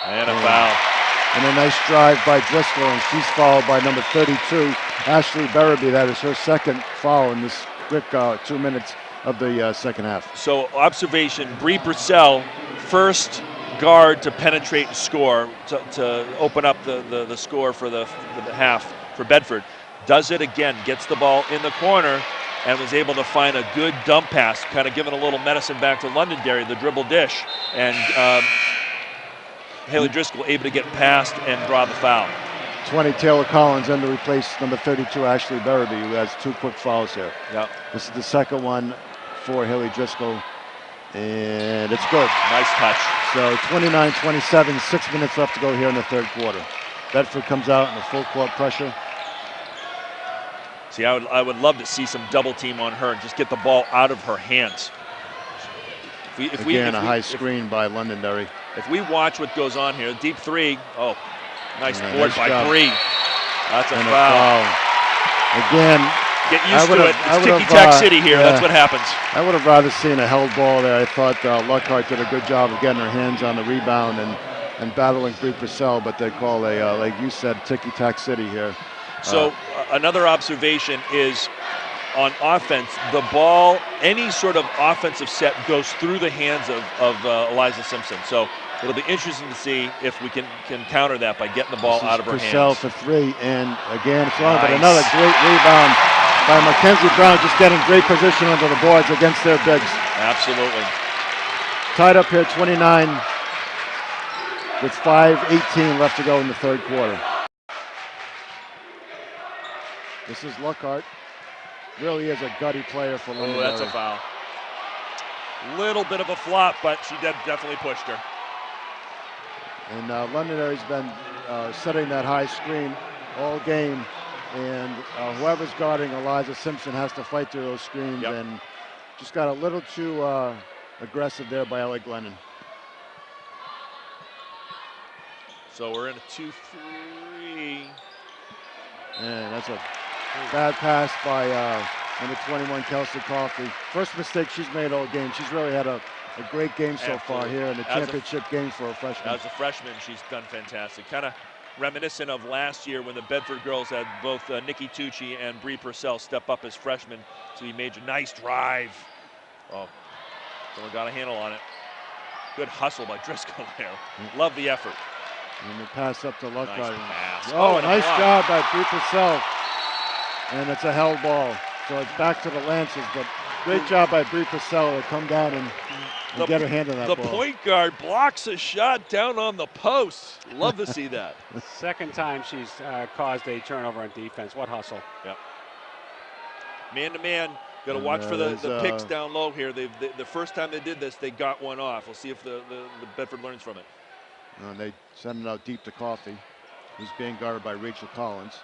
and a foul. And a nice drive by Driscoll, and she's fouled by number 32, Ashley Berraby. That is her second foul in this quick 2 minutes of the second half. So observation, Bree Purcell, first guard to penetrate and score, to open up the score for the half for Bedford. Does it again, gets the ball in the corner, and was able to find a good dump pass, kind of giving a little medicine back to Londonderry, the dribble dish. And Haley Driscoll able to get past and draw the foul. 20, Taylor Collins in to replace number 32, Ashley Berraby, who has 2 quick fouls here. Yep. This is the second one for Haley Driscoll, and it's good. Nice touch. So 29-27, 6 minutes left to go here in the third quarter. Bedford comes out in a full court pressure. See, I would love to see some double team on her and just get the ball out of her hands. Again, a high screen by Londonderry. If we watch what goes on here, deep three. Oh, nice board nice by job. Bree. That's a And foul. Again, get used to it. It's ticky-tack city here. That's what happens. I would have rather seen a held ball there. I thought Lockhart did a good job of getting her hands on the rebound and battling Bree Purcell, but they call a, like you said, ticky-tack city here. So another observation is on offense, the ball, any sort of offensive set goes through the hands of Eliza Simpson. So it'll be interesting to see if we can counter that by getting the ball out of her Purcell hands. for 3, and again, it's long, but another great rebound by Mackenzie Brown, just getting great position under the boards against their bigs. Absolutely. Tied up here, 29, with 5:18 left to go in the third quarter. This is Lockhart. Really is a gutty player for Londonderry. Oh, that's a foul. Little bit of a flop, but she definitely pushed her. And Londonderry's been setting that high screen all game, and whoever's guarding Eliza Simpson has to fight through those screens, and just got a little too aggressive there by Allie Glennon. So we're in a 2-3. And that's a bad pass by number 21, Kelsey Coffey. First mistake she's made all game. She's really had a great game so far here in the championship game for a freshman. As a freshman, she's done fantastic. Kind of reminiscent of last year when the Bedford girls had both Nikki Tucci and Bree Purcell step up as freshmen to be major. Nice drive. Oh, someone got a handle on it. Good hustle by Driscoll there. Love the effort. And the pass up to Lockhart. Nice pass. Oh, nice job by Bree Purcell. And it's a held ball. So it's back to the Lancers, but great job by Bree Purcell to come down and get her hand on that ball. The point guard blocks a shot down on the post. Love to see that. Second time she's caused a turnover on defense. What hustle. Yep. Man-to-man. Got to watch for the picks down low here. The first time they did this, they got one off. We'll see if the Bedford learns from it. And they send it out deep to Coffey. He's being guarded by Rachel Collins.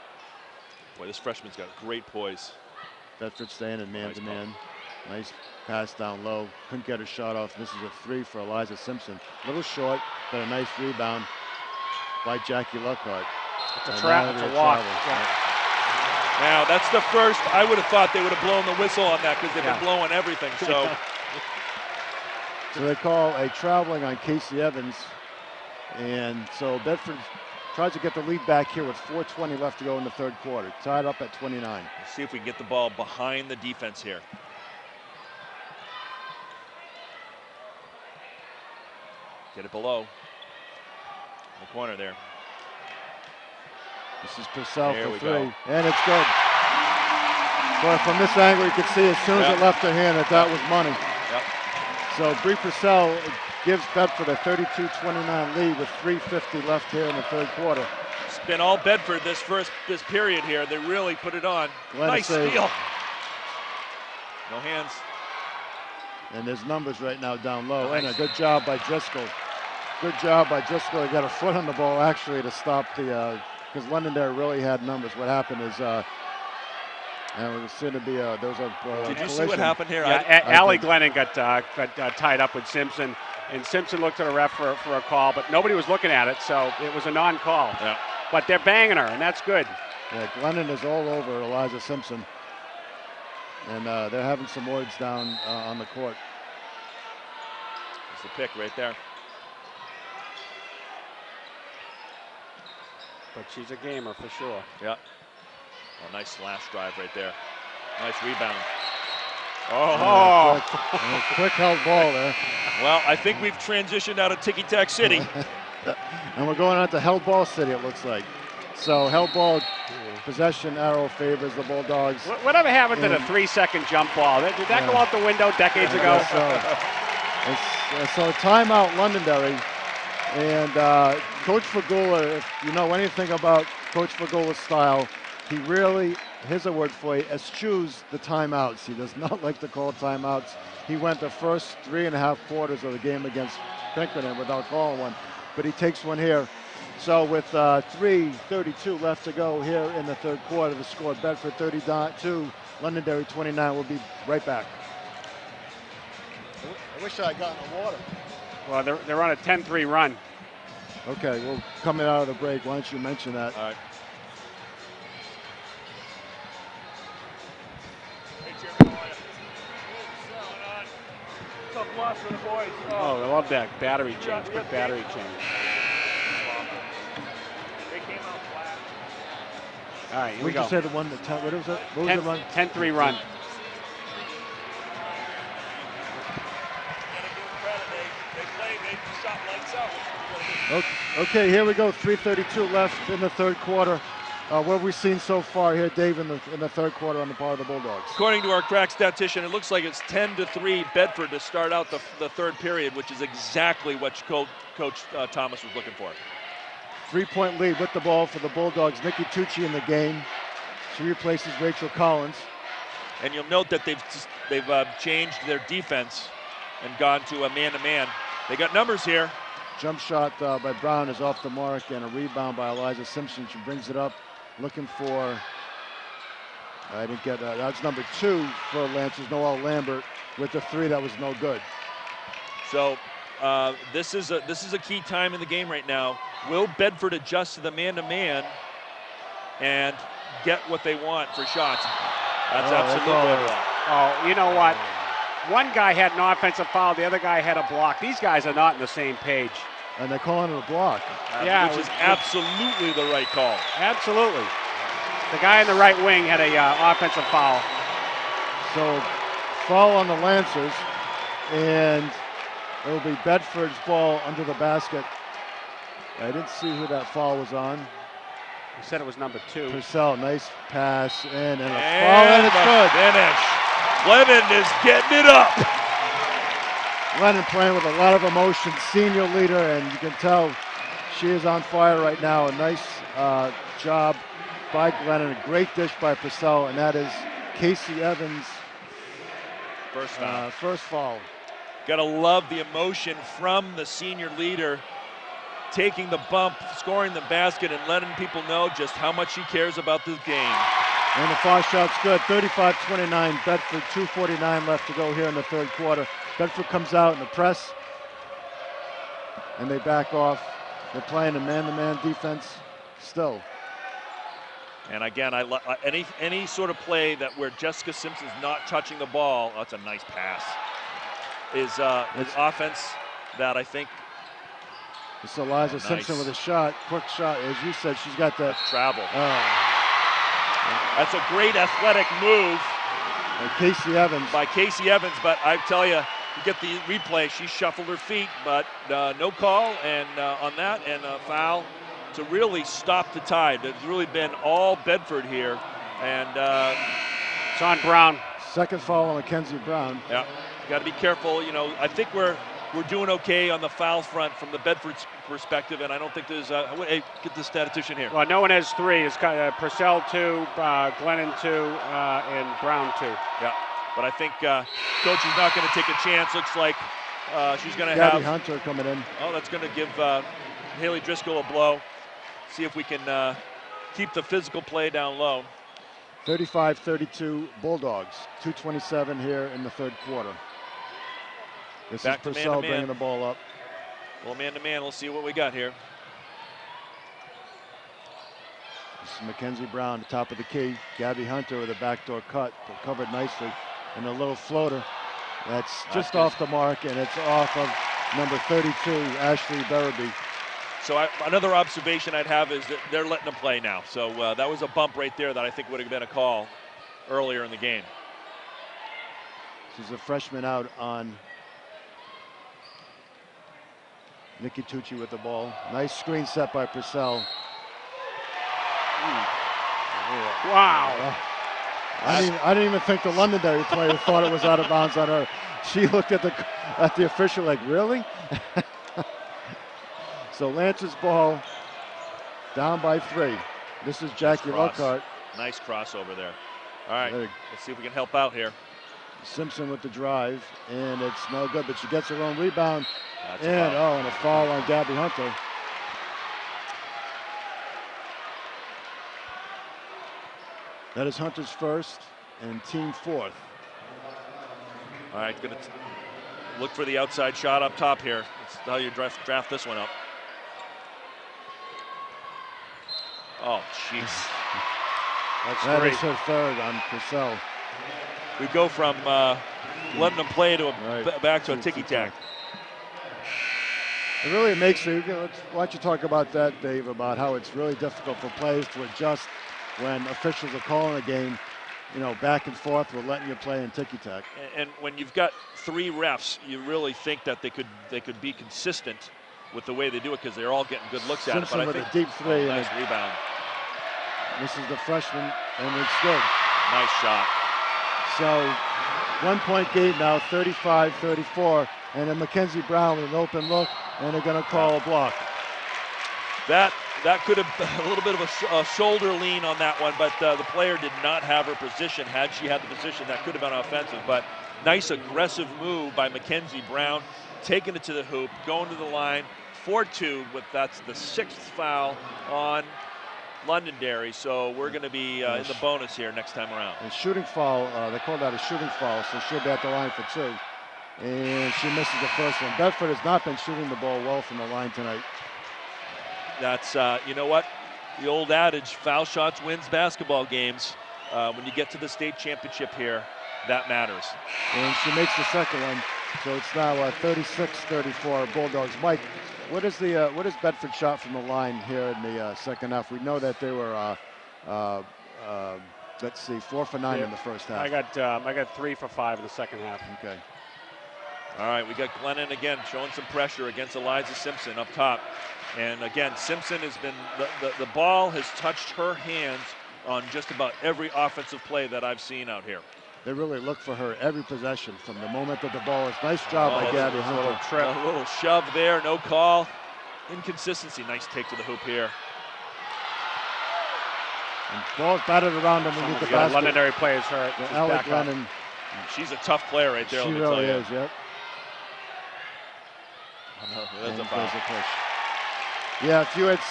Boy, this freshman's got great poise. Bedford staying in man-to-man. Nice pass down low. Couldn't get a shot off. This is a 3 for Eliza Simpson. A little short, but a nice rebound by Jackie Lockhart. It's a trap. It's a walk. Now, that's the first. I would have thought they would have blown the whistle on that because they've been blowing everything. So they call a traveling on Casey Evans. And so Bedford tries to get the lead back here with 4:20 left to go in the third quarter. Tied up at 29. Let's see if we can get the ball behind the defense here. Get it below. In the corner there. This is Purcell There for we 3, go. and it's good. But from this angle, you could see as soon as it left her hand that was money. Yep. So Bree Purcell gives Bedford a 32-29 lead with 3:50 left here in the third quarter. It's been all Bedford this period here. They really put it on. Nice save. steal. No hands. And there's numbers right now down low. Nice. And a good job by Driscoll. Good job by Driscoll. He got a foot on the ball actually to stop the, because Londonderry really had numbers. What happened is, and it was soon to be there was a Did you collision. see what happened here? Yeah, Allie Glennon got tied up with Simpson, and Simpson looked to the ref for a call, but nobody was looking at it, so it was a non-call. Yeah. But they're banging her, and that's good. Yeah, Glennon is all over Eliza Simpson, and they're having some words down on the court. It's the pick right there. But she's a gamer for sure. Yeah. Oh, nice slash drive right there. Nice rebound. Oh, quick held ball there. Well, I think we've transitioned out of Ticky Tack City. And we're going on to held ball city, it looks like. So held ball possession arrow favors the Bulldogs. Whatever happened to the 3-second jump ball? Did that go out the window decades ago? So timeout Londonderry. And Coach Fagula, if you know anything about Coach Fagula's style, he really, here's a word for you, eschews the timeouts. He does not like to call timeouts. He went the first 3.5 quarters of the game against Pinkerton without calling one, but he takes one here. So with 3:32 left to go here in the third quarter, the score Bedford 32, Londonderry 29. We'll be right back. I wish I had gotten the water. Well, they're on a 10-3 run. Okay, well, coming out of the break, why don't you mention that? All right. Tough loss for the boys. Oh, I love that battery change. Quick battery change. They came out flat. All right, here we What did go. you say the one? What was it? What was the run? 10-3 run. Okay, here we go. 3:32 left in the third quarter. What have we seen so far here, Dave, in the third quarter on the part of the Bulldogs? According to our crack statistician, it looks like it's 10-3 Bedford to start out the third period, which is exactly what Coach Thomas was looking for. 3-point lead with the ball for the Bulldogs. Nikki Tucci in the game. She replaces Rachel Collins. And you'll note that they've changed their defense and gone to a man-to-man. They got numbers here. Jump shot by Brown is off the mark, and a rebound by Eliza Simpson. She brings it up, looking for, I didn't get that. That's number 2 for Lancers, Noelle Lambert, with the 3 that was no good. So this is a key time in the game right now. Will Bedford adjust to the man-to-man and get what they want for shots? That's absolutely right. Oh, you know what? One guy had an offensive foul, the other guy had a block. These guys are not on the same page. And they're calling it a block. Yeah, which is absolutely the right call. Absolutely. The guy in the right wing had a offensive foul. So foul on the Lancers, and it'll be Bedford's ball under the basket. I didn't see who that foul was on. You said it was number 2. Purcell, nice pass in, and a foul, and it's good. Finish. Lennon is getting it up. Lennon playing with a lot of emotion, senior leader, and you can tell she is on fire right now. A nice job by Glennon, a great dish by Purcell, and that is Casey Evans' first foul. Gotta love the emotion from the senior leader, taking the bump, scoring the basket, and letting people know just how much he cares about this game. And the foul shot's good. 35-29 Bedford, 2:49 left to go here in the third quarter. Bedford comes out in the press, and they back off. They're playing a man-to-man defense still. And again, any sort of play that where Jessica Simpson's not touching the ball, that's a nice pass, is offense that I think. It's Eliza Simpson with a shot, quick shot. As you said, she's got that travel. That's a great athletic move by Casey Evans, but I tell you, you get the replay, she shuffled her feet, but no call and on that, and a foul to really stop the tide. It's really been all Bedford here, and it's on Brown. Second foul on Mackenzie Brown. Yeah, got to be careful. You know, I think we're doing okay on the foul front from the Bedford perspective, and I don't think there's. Hey, get the statistician here. Well, no one has 3. It's Purcell 2, Glennon 2, and Brown 2. Yeah, but I think coach is not going to take a chance. Looks like she's going to have Gabby Hunter coming in. Oh, that's going to give Haley Driscoll a blow. See if we can keep the physical play down low. 35-32 Bulldogs. 2:27 here in the third quarter. This Back is to Purcell man-to-man. bringing the ball up. Well, man-to-man, we'll see what we got here. This is Mackenzie Brown, the top of the key. Gabby Hunter with a backdoor cut, but covered nicely. And a little floater. That's just good. off the mark, and it's off of number 32, Ashley Berraby. So another observation I'd have is that they're letting them play now. So that was a bump right there that I think would have been a call earlier in the game. She's a freshman out on Nikki Tucci with the ball. Nice screen set by Purcell. Wow. I didn't even think the Londonderry player thought it was out of bounds on her. She looked at the official like, really? So Lance's ball down by 3. This is Jackie Lockhart. Nice crossover there. All right, There. let's see if we can help out here. Simpson with the drive, and it's no good, but she gets her own rebound. That's a And foul. and a foul on Gabby Hunter. That is Hunter's first and team 4th. All right, gonna look for the outside shot up top here. That's how you draft this one up. Oh, jeez. That great. is her third on Purcell. We go from letting them play to Right. back to a ticky-tack. It really makes you, why don't you talk about that, Dave, about how it's really difficult for players to adjust when officials are calling a game, you know, back and forth, we're letting you play in ticky-tack. And when you've got 3 refs, you really think that they could be consistent with the way they do it because they're all getting good looks at it. Simpson But I with think a deep 3. nice rebound. This is the freshman, and it's good. Nice shot. So 1-point game now, 35-34, and then Mackenzie Brown with an open look, and they're going to call a block. That could have a little bit of a shoulder lean on that one, but the player did not have her position. Had she had the position, that could have been offensive. But nice aggressive move by Mackenzie Brown, taking it to the hoop, going to the line, 4-2. That's the 6th foul on Londonderry. So we're going to be in the bonus here next time around. And shooting foul, they called that a shooting foul, so she'll be at the line for 2. And she misses the first one. Bedford has not been shooting the ball well from the line tonight. That's, you know what? The old adage, foul shots wins basketball games. When you get to the state championship here, that matters. And she makes the second one, so it's now 36-34 Bulldogs. Mike, what is Bedford shot from the line here in the second half? We know that they were, let's see, 4 for 9 in the first half. I got 3 for 5 in the second half. Okay. All right, we got Glennon again showing some pressure against Eliza Simpson up top. And again, Simpson has been, the ball has touched her hands on just about every offensive play that I've seen out here. They really look for her every possession from the moment that the ball is. Nice job by Gabby Hunter. A little shove there, no call. Inconsistency, nice take to the hoop here. And ball's batted around underneath the basket. Londonderry players hurt. Alec Glennon. She's a tough player right there. She let me tell really you. is, yep. There's a And foul. there's a push. Yeah, if you had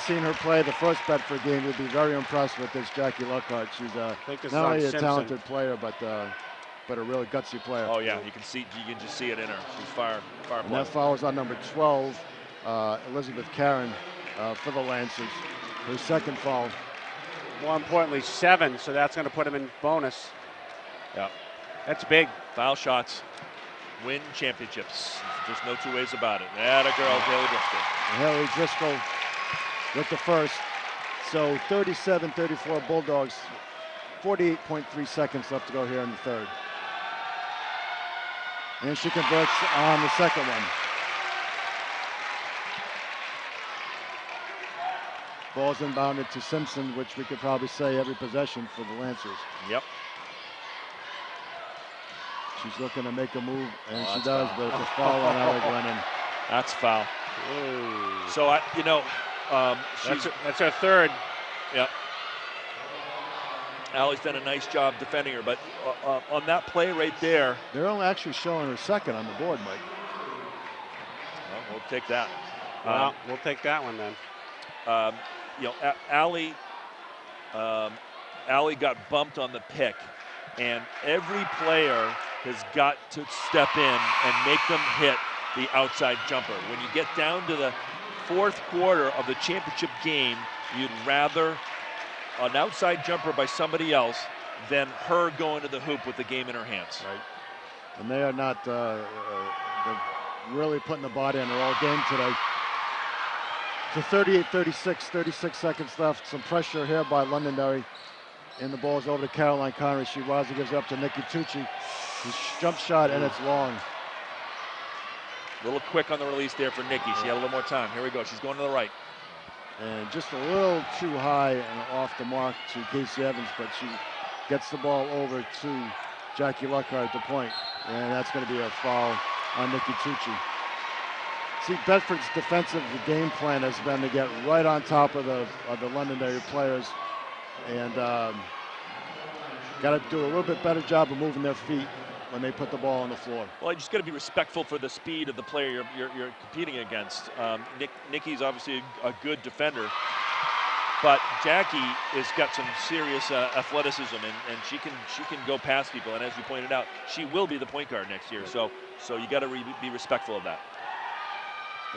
seen her play the first Bedford game, you'd be very impressed with this Jackie Lockhart. She's not only a Simpson. talented player, but a really gutsy player. Oh yeah, you can just see it in her. She's fire And play. that foul is on number 12, Elizabeth Karen, for the Lancers. Her second foul. More importantly, 7, so that's going to put him in bonus. Yeah. That's big. Foul shots win championships. There's no 2 ways about it. Atta girl, Haley Driscoll. Haley Driscoll with the first. So 37-34 Bulldogs. 48.3 seconds left to go here in the third. And she converts on the second one. Ball's inbounded to Simpson, which we could probably say every possession for the Lancers. Yep. She's looking to make a move, and she Foul. does, but it's a foul on Alec Lennon. That's foul. Whoa. So, That's her third. Yep. Allie's done a nice job defending her, but on that play right there. They're only actually showing her second on the board, Mike. Well, we'll take that. Well, we'll take that one then. Allie got bumped on the pick, and every player has got to step in and make them hit the outside jumper. When you get down to the fourth quarter of the championship game, you'd rather an outside jumper by somebody else than her going to the hoop with the game in her hands. Right. And they are not they're really putting the body on her all game today. To 38-36, 36 seconds left. Some pressure here by Londonderry. And the ball's over to Caroline Connery. She wisely gives it up to Nikki Tucci. His jump shot, and it's long. A little quick on the release there for Nikki. She had a little more time. Here we go. She's going to the right. And just a little too high and off the mark to Casey Evans, but she gets the ball over to Jackie Luckhart at the point. And that's going to be a foul on Nikki Tucci. See, Bedford's defensive game plan has been to get right on top of the Londonderry players, and got to do a little bit better job of moving their feet when they put the ball on the floor. Well, you just got to be respectful for the speed of the player you're competing against. Nikki's obviously a good defender, but Jackie has got some serious athleticism, and she can go past people. And as you pointed out, she will be the point guard next year. So you got to be respectful of that.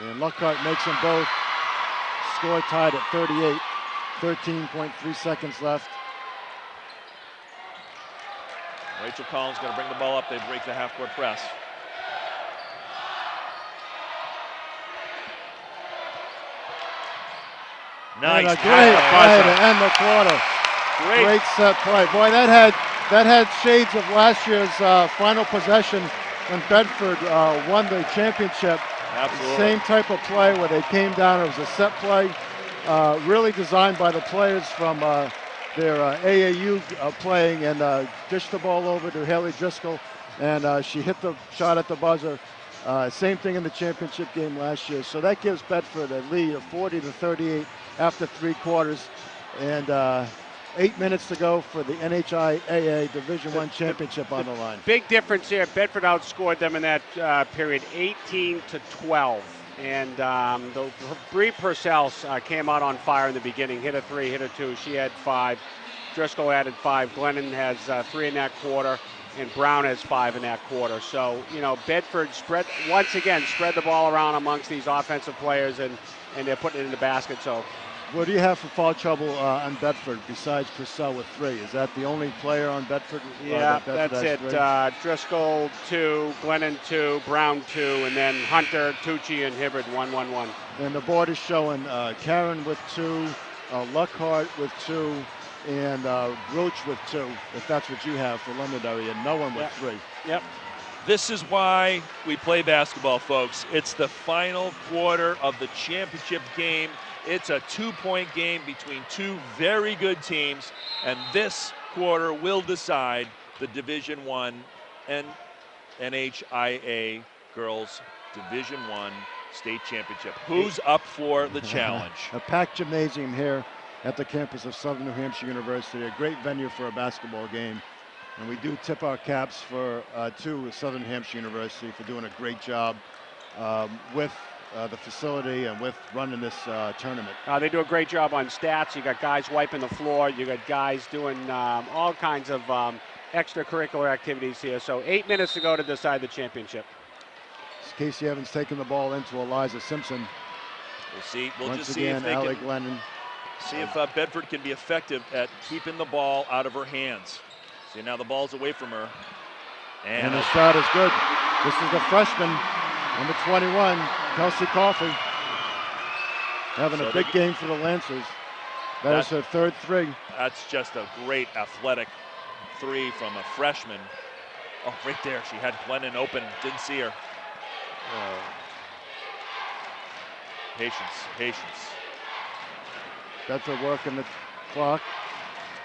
And Luckhart makes them both. Score tied at 38. 13.3 seconds left. Rachel Collins going to bring the ball up. They break the half-court press. Nice. And a great play to end the quarter. Great set play. Boy, that had shades of last year's final possession when Bedford won the championship. Absolutely. Same type of play where they came down. It was a set play, really designed by the players from their AAU playing, and dished the ball over to Haley Driscoll, and she hit the shot at the buzzer. Same thing in the championship game last year. So that gives Bedford a lead of 40-38 after 3 quarters, and 8 minutes to go for the NHIAA Division I championship on the line. Big difference here. Bedford outscored them in that period 18-12. And Bree Purcell came out on fire in the beginning, hit a 3, hit a 2. She had 5. Driscoll added 5. Glennon has 3 in that quarter, and Brown has 5 in that quarter. So, Bedford once again spread the ball around amongst these offensive players, and they're putting it in the basket. So, what do you have for foul trouble on Bedford besides Purcell with 3? Is that the only player on Bedford? Yeah, that's it. Driscoll 2, Glennon 2, Brown 2, and then Hunter, Tucci, and Hibbard 1-1-1. And the board is showing Karen with 2, Luckhart with 2, and Roach with 2, if that's what you have for Londonderry, and no one with 3. Yep. This is why we play basketball, folks. It's the final quarter of the championship game. It's a 2-point game between 2 very good teams, and this quarter will decide the Division I and NHIAA Girls Division I State Championship. Who's up for the challenge? A packed gymnasium here at the campus of Southern New Hampshire University, a great venue for a basketball game. And we do tip our caps to Southern New Hampshire University for doing a great job with the facility and with running this tournament. They do a great job on stats. You got guys wiping the floor. You got guys doing all kinds of extracurricular activities here. So 8 minutes to go to decide the championship. Casey Evans taking the ball into Eliza Simpson. We'll see. We'll Once just again, see if they Alec can Lennon. see if Bedford can be effective at keeping the ball out of her hands. See, now the ball's away from her. And the shot is good. This is the freshman, number 21, Kelsey Coffey. Having a big game for the Lancers. That is her 3rd 3. That's just a great athletic 3 from a freshman. Oh, right there. She had Glennon open. Didn't see her. Patience, patience. Bedford working the clock,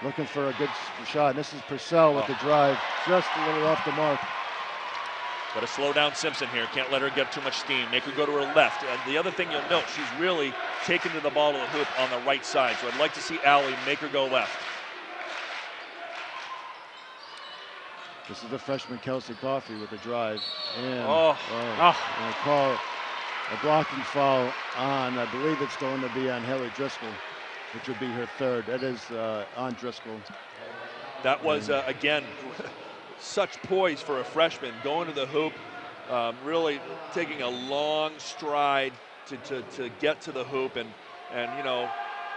looking for a good shot. And this is Purcell with the drive, just a little off the mark. Got to slow down Simpson here. Can't let her get too much steam. Make her go to her left. And the other thing you'll note, she's really taken to the ball to the hoop on the right side. So I'd like to see Allie make her go left. This is the freshman Kelsey Coffey with the drive. And, and a call, a blocking foul on, I believe it's going to be on Haley Driscoll, which would be her third. That is on Driscoll. That was, again, such poise for a freshman, going to the hoop, really taking a long stride to get to the hoop, and you know,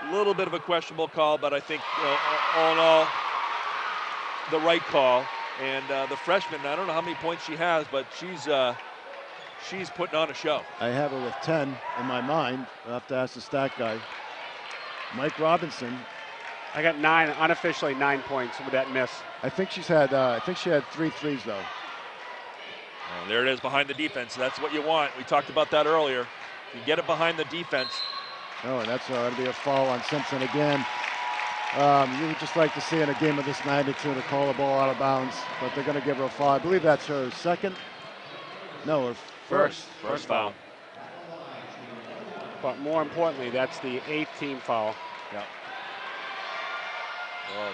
a little bit of a questionable call, but I think all in all, the right call. And the freshman, I don't know how many points she has, but she's putting on a show. I have her with 10 in my mind. I'll have to ask the stat guy. Mike Robinson. I got 9, unofficially 9 points with that miss. I think she's had. I think she had 3 threes though. Oh, there it is behind the defense. That's what you want. We talked about that earlier. You get it behind the defense. Oh, and that's going to be a foul on Simpson again. You would just like to see in a game of this magnitude to call a ball out of bounds, but they're going to give her a foul. I believe that's her second. No, her first. First foul. But more importantly, that's the 8th team foul. Yeah.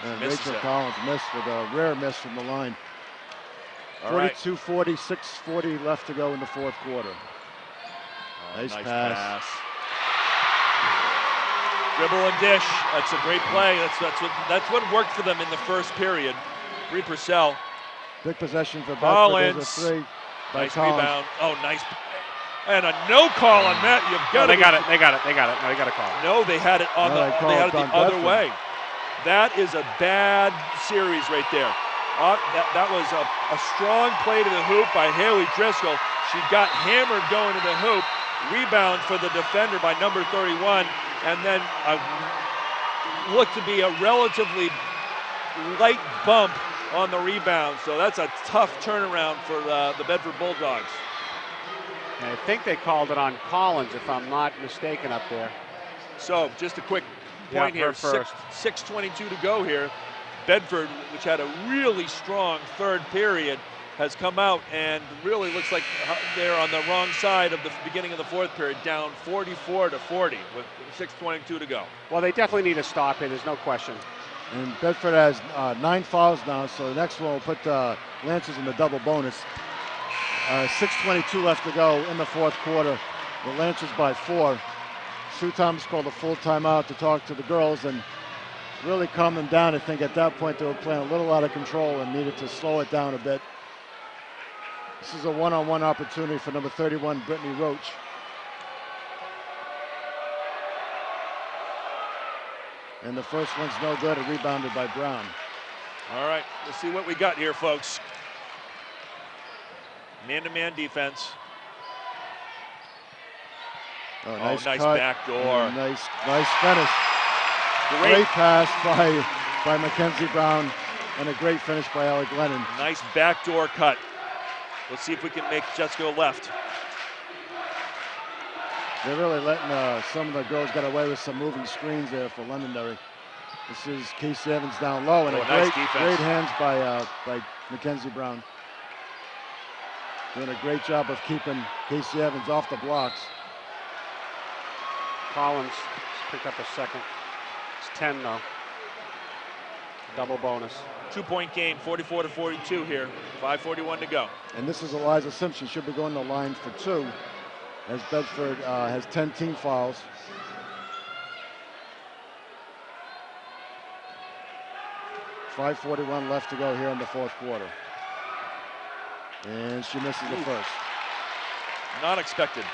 And Rachel Collins missed with a rare miss from the line. 42-40, 6:40 left to go in the fourth quarter. Nice pass. Dribble and dish. That's a great play. That's what worked for them in the first period. Bree Purcell. Big possession for Bedford. Collins. Three Nice Collins. rebound. Oh, nice. And a no call on that. You've got They got it. No, they got a call. No, they had it on the other way. That is a bad series right there. That was a strong play to the hoop by Haley Driscoll. She got hammered going to the hoop. Rebound for the defender by number 31. And then looked to be a relatively light bump on the rebound. So that's a tough turnaround for the Bedford Bulldogs. I think they called it on Collins, if I'm not mistaken, up there. So just a quick point here. 6:22 to go here. Bedford, which had a really strong third period, has come out and really looks like they're on the wrong side of the beginning of the fourth period, down 44-40 with 6:22 to go. Well, they definitely need to stop it. There's no question. And Bedford has 9 fouls now, so the next one will put Lancers in the double bonus. 6:22 left to go in the fourth quarter. The Lancers by 4. Sue Thomas called a full timeout to talk to the girls and really calm them down. I think at that point they were playing a little out of control and needed to slow it down a bit. This is a one-on-one opportunity for number 31, Brittany Roach. And the first one's no good, rebounded by Brown. All right, let's see what we got here, folks. Man-to-man defense. Oh, nice backdoor. Nice finish. Great pass by Mackenzie Brown, and a great finish by Alec Glennon. Nice backdoor cut. Let's see if we can make Jets go left. They're really letting some of the girls get away with some moving screens there for Londonderry. This is Casey Evans down low, and nice great hands by Mackenzie Brown. Doing a great job of keeping Casey Evans off the blocks. Collins picked up a second. It's 10 though. Double bonus. 2-point game, 44-42 here. 5:41 to go. And this is Eliza Simpson. Should be going to the line for 2, as Bedford has 10 team fouls. .541 left to go here in the fourth quarter. And she misses the first. Not expected.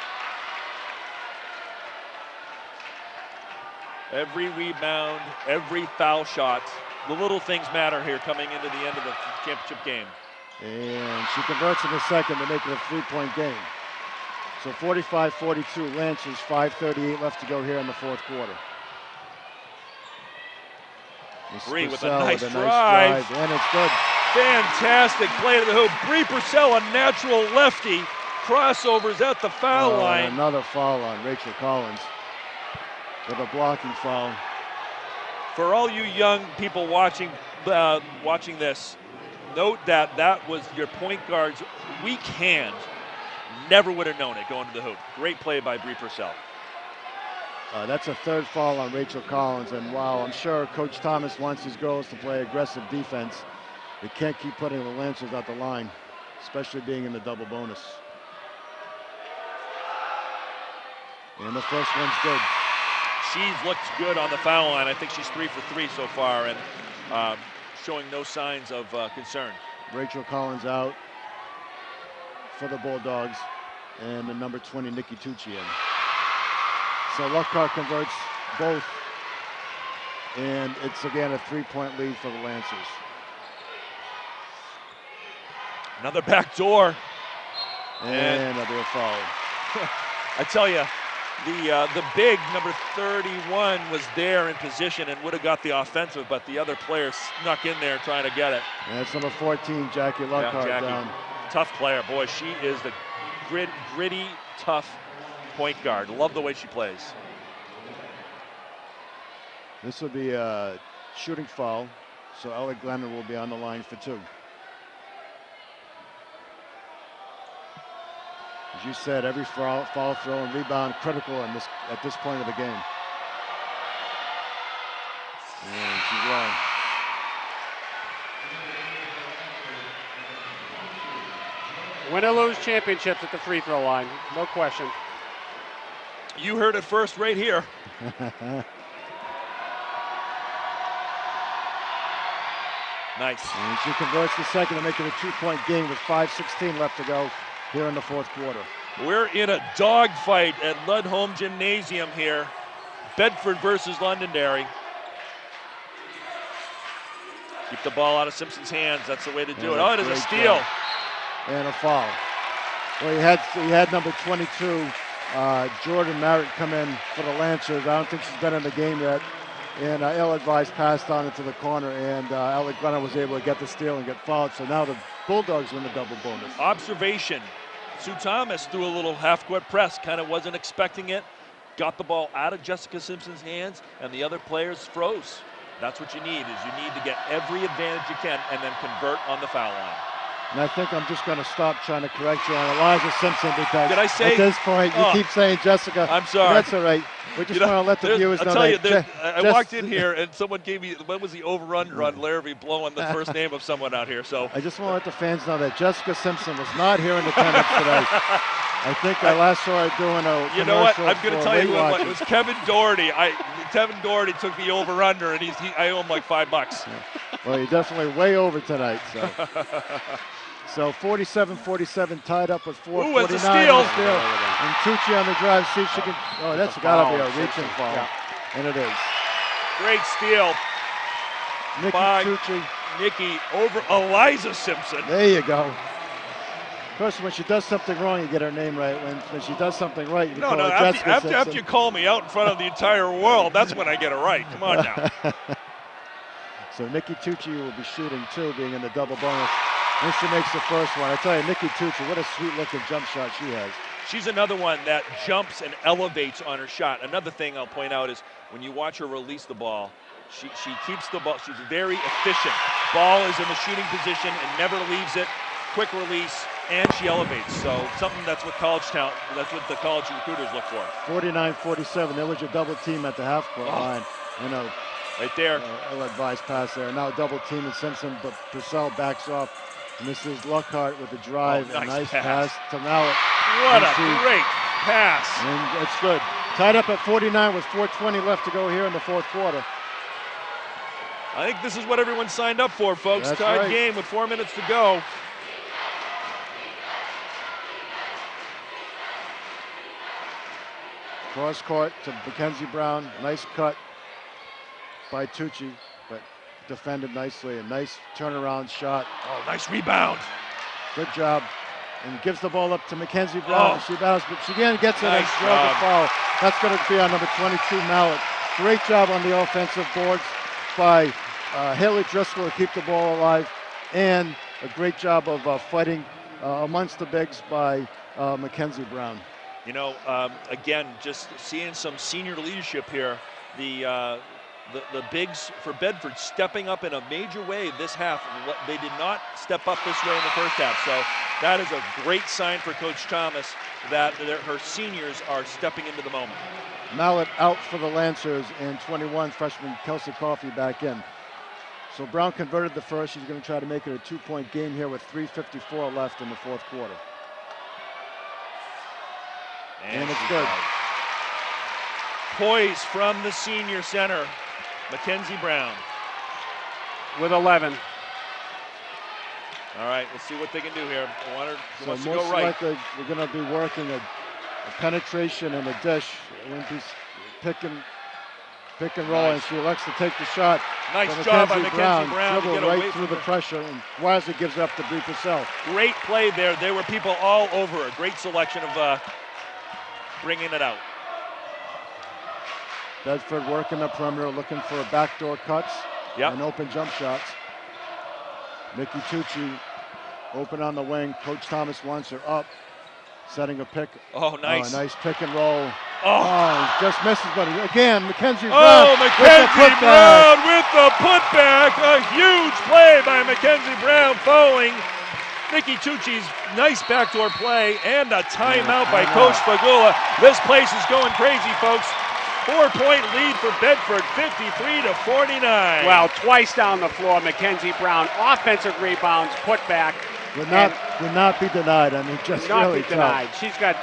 Every rebound, every foul shot. The little things matter here coming into the end of the championship game. And she converts in the second to make it a 3-point game. So 45-42 Lancers, 5:38 left to go here in the fourth quarter. Bree with a nice drive. And it's good. Fantastic play to the hoop. Bree Purcell, a natural lefty. Crossovers at the foul line. Another foul on Rachel Collins with a blocking foul. For all you young people watching this, note that was your point guard's weak hand. Never would have known it going to the hoop. Great play by Bree Purcell. That's a third foul on Rachel Collins, and while I'm sure Coach Thomas wants his girls to play aggressive defense, they can't keep putting the Lancers at the line, especially being in the double bonus. And the first one's good. She's looked good on the foul line. I think she's 3 for 3 so far, and showing no signs of concern. Rachel Collins out for the Bulldogs, and the number 20, Nikki Tucci, in. So Lockhart converts both, and it's again a 3-point lead for the Lancers. Another back door. And another foul. I tell you, the big number 31 was there in position and would have got the offensive, but the other player snuck in there trying to get it. And that's number 14, Jackie Lockhart, Jackie, down. tough player. Boy, she is the gritty, tough point guard. Love the way she plays. This will be a shooting foul, so Ella Glennon will be on the line for 2. As you said, every foul throw and rebound critical at this point of the game. And she's wrong. Win or lose championships at the free throw line, no question. You heard it first right here. Nice. And she converts the second to make it a 2-point game with 5:16 left to go here in the fourth quarter. We're in a dogfight at Ludholme Gymnasium here. Bedford versus Londonderry. Keep the ball out of Simpson's hands. That's the way to do it. Oh, it is a steal. And a foul. Well, he had number 22, Jordan Merritt, come in for the Lancers. I don't think she's been in the game yet. And ill-advised passed on into the corner, and Alec Glennon was able to get the steal and get fouled. So now the Bulldogs win the double bonus. Observation. Sue Thomas threw a little half-court press, kind of wasn't expecting it. Got the ball out of Jessica Simpson's hands, and the other players froze. That's what you need, is you need to get every advantage you can and then convert on the foul line. And I think I'm just going to stop trying to correct you on Eliza Simpson, because Did I say, at this point you keep saying Jessica. I'm sorry. That's all right. We just want to let the viewers know that. I walked in here and someone gave me, when was the over-under on Larrivee blowing the first name of someone out here? So I just want to let the fans know that Jessica Simpson was not here in attendance today. I think I last saw her doing a You know what? commercial I'm going to for tell you Weight what. It was Kevin Doherty. Kevin Doherty took the over-under, and I owe him like $5. Yeah. Well, you're definitely way over tonight. So 47-47, tied up with 4:49. Ooh, it's a steal. And Tucci on the drive. See if she can. Oh, that's got to be a reaching foul. Yeah. And it is. Great steal. Nikki by Tucci. Nikki over Eliza Simpson. There you go. Of course, when she does something wrong, you get her name right. When she does something right, you call her Jessica Simpson. After you call me out in front of the entire world, that's when I get it right. Come on now. So Nikki Tucci will be shooting 2, being in the double bonus. And she makes the first one. I tell you, Nikki Tucci, what a sweet-looking jump shot she has. She's another one that jumps and elevates on her shot. Another thing I'll point out is when you watch her release the ball, she keeps the ball. She's very efficient. Ball is in the shooting position and never leaves it. Quick release, and she elevates. So something that's what that's what the college recruiters look for. 49-47. There was your double team at the half-court line. You know, right there. Ill-advised pass there. Now double team and Simpson, but Purcell backs off. And this is Lockhart with the drive. Nice pass to Mallet. What a great pass. And it's good. Tied up at 49 with 4:20 left to go here in the fourth quarter. I think this is what everyone signed up for, folks. That's Tied right. game with 4 minutes to go. Cross court to Mackenzie Brown. Nice cut by Tucci, but defended nicely. A nice turnaround shot. Oh, nice rebound. Good job. And gives the ball up to Mackenzie Brown. She battles, but she again gets it Nice and draws job. a foul. That's going to be on number 22, Mallet. Great job on the offensive boards by Haley Driscoll to keep the ball alive. And a great job of fighting amongst the bigs by Mackenzie Brown. You know, again, just seeing some senior leadership here. The the bigs for Bedford stepping up in a major way this half. They did not step up this way in the first half. So that is a great sign for Coach Thomas that her seniors are stepping into the moment. Mallet out for the Lancers, and 21, freshman Kelsey Coffey back in. So Brown converted the first. She's going to try to make it a 2-point game here with 3:54 left in the fourth quarter. And it's good. Poise from the senior center, Mackenzie Brown. With 11. All right, let's see what they can do here. She wants to most go right. likely we're going to be working a penetration and a dish. It won't be pick and roll, Nice. and she elects to take the shot. Nice So job by Mackenzie Brown to dribbled get away right through from the her. pressure, and wisely gives it up to Bree Purcell. Great play there. There were people all over her. Great selection of bringing it out. Bedford working the perimeter, looking for backdoor cuts and open jump shots. Nikki Tucci open on the wing. Coach Thomas wants her up, setting a pick. Oh, nice. Nice pick and roll. Oh, Just misses, but again, Mackenzie Brown. Brown Mackenzie Brown with the putback. A huge play by Mackenzie Brown following Nikki Tucci's nice backdoor play and a timeout by Coach Fagula. This place is going crazy, folks. 4-point lead for Bedford, 53-49. Well, twice down the floor, Mackenzie Brown, offensive rebounds, putback. Would not be denied. I mean, just Not really be denied. She's got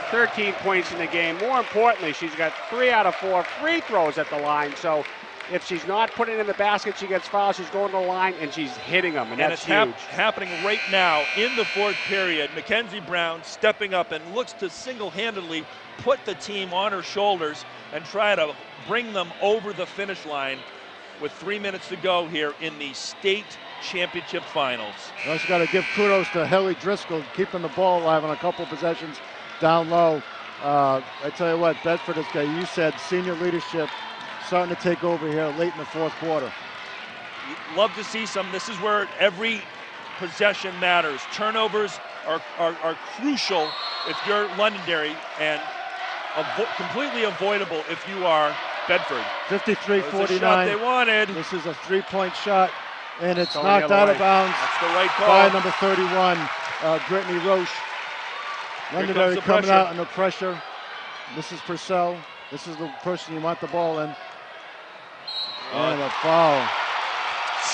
13 points in the game. More importantly, she's got 3 out of 4 free throws at the line. So if she's not putting it in the basket, she gets fouled. She's going to the line, and she's hitting them, and that's huge. It's happening right now in the fourth period. Mackenzie Brown stepping up and looks to single-handedly put the team on her shoulders and try to bring them over the finish line with 3 minutes to go here in the state championship finals. We also got to give kudos to Haley Driscoll, keeping the ball alive on a couple possessions down low. I tell you what, Bedford is, you said, senior leadership starting to take over here late in the fourth quarter. Love to see some. This is where every possession matters. Turnovers are crucial if you're Londonderry, and completely avoidable if you are Bedford. 53-49. Shot they wanted. This is a 3-point shot, and it's Going knocked the other out of way. bounds That's the right call. by number 31, Brittany Roche. Londonderry the coming pressure. out under pressure. This is Purcell. This is the person you want the ball in. And a foul.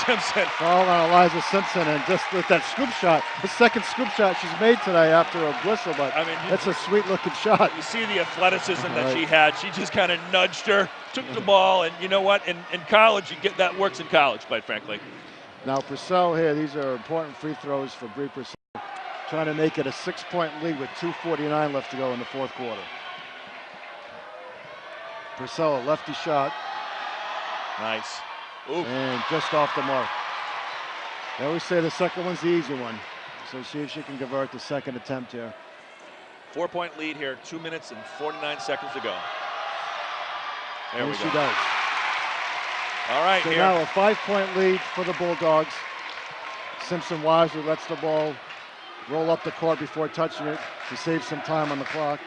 Simpson. Foul on Eliza Simpson, and just with that scoop shot, the second scoop shot she's made today after a whistle, but I mean, that's a sweet-looking shot. You see the athleticism that Right. she had. She just kind of nudged her, took the ball, and you know what? In college, you get that works in college, quite frankly. Now Purcell here, these are important free throws for Bree Purcell, trying to make it a 6-point lead with 2:49 left to go in the fourth quarter. Purcell, a lefty shot, Nice. Ooh. and just off the mark. They always say the second one's the easy one, so see if she can convert the second attempt here. 4-point lead here, 2 minutes and 49 seconds to go. There And we she go. does. All right, So here. now a 5-point lead for the Bulldogs. Simpson wisely lets the ball roll up the court before touching it to save some time on the clock.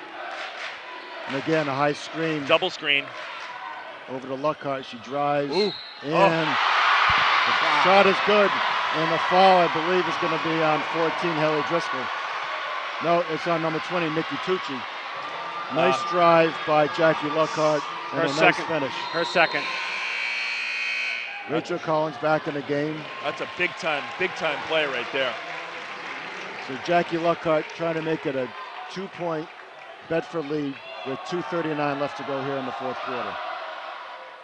And again, a high screen Double screen. over to Lockhart. She drives, Ooh. and the shot is good. And the foul, I believe, is going to be on 14, Haley Driscoll. No, it's on number 20, Nikki Tucci. Nice drive by Jackie Lockhart, and Her a second. nice finish. Her second. Rachel Collins back in the game. That's a big time play right there. So Jackie Lockhart trying to make it a 2-point Bedford lead with 2:39 left to go here in the fourth quarter.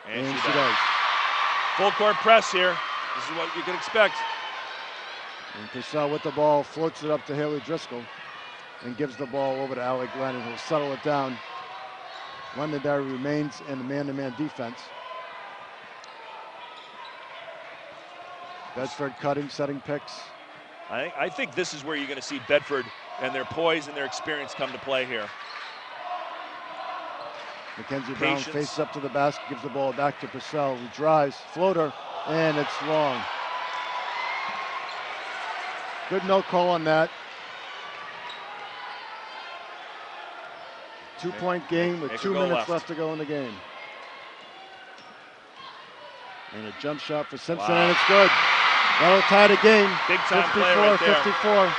And And she she does. does. Full court press here. This is what you can expect. And Purcell with the ball, floats it up to Haley Driscoll and gives the ball over to Alec Glennon, who'll settle it down. Londonderry remains in the man-to-man defense. Bedford cutting, setting picks. I think this is where you're going to see Bedford and their poise and their experience come to play here. Mackenzie Brown Patience. faces up to the basket, gives the ball back to Purcell, who drives, floater, and it's long. Good no call on that. 2-point game with It could 2 go minutes left. left to go in the game. And a jump shot for Simpson, and it's good. That'll tie the game. Big time play right there. 54,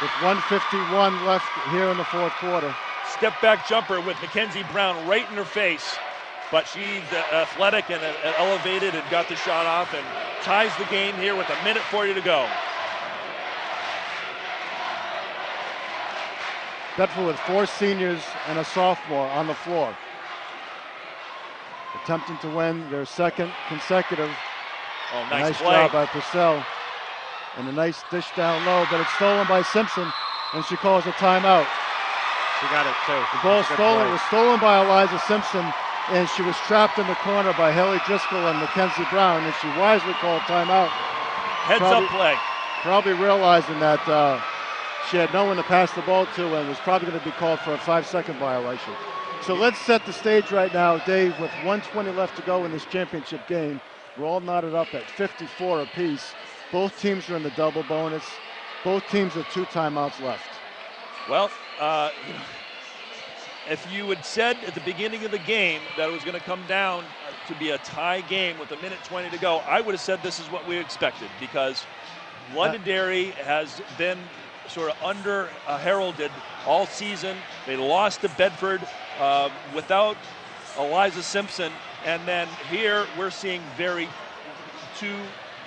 with 1:51 left here in the fourth quarter. Step back jumper with Mackenzie Brown right in her face. But she's athletic and elevated and got the shot off and ties the game here with 1:40 to go. Bedford with 4 seniors and a sophomore on the floor. Attempting to win their second consecutive. Oh, nice play. job by Purcell. And a nice dish down low, but it's stolen by Simpson, and she calls a timeout. She got it too. The ball stolen. It was stolen by Eliza Simpson, and she was trapped in the corner by Haley Driscoll and Mackenzie Brown, and she wisely called timeout. Heads-up play. Probably realizing that she had no one to pass the ball to and was probably going to be called for a 5-second violation. So let's set the stage right now, Dave, with 1:20 left to go in this championship game. We're all knotted up at 54 apiece. Both teams are in the double bonus. Both teams have 2 timeouts left. Well, if you had said at the beginning of the game that it was going to come down to be a tie game with 1:20 to go, I would have said this is what we expected, because Londonderry has been sort of heralded all season. They lost to Bedford without Eliza Simpson, and then here we're seeing 2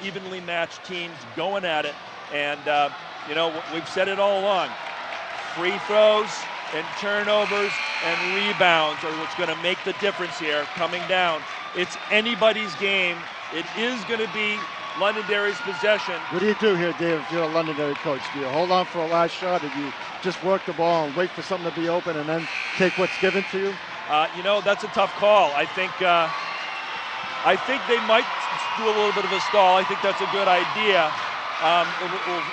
evenly matched teams going at it. And we've said it all along. Free throws and turnovers and rebounds are what's going to make the difference here coming down. It's anybody's game. It is going to be Londonderry's possession. What do you do here, Dave, if you're a Londonderry coach? Do you hold on for a last shot, or do you just work the ball and wait for something to be open and then take what's given to you? That's a tough call. I think they might do a little bit of a stall. I think that's a good idea.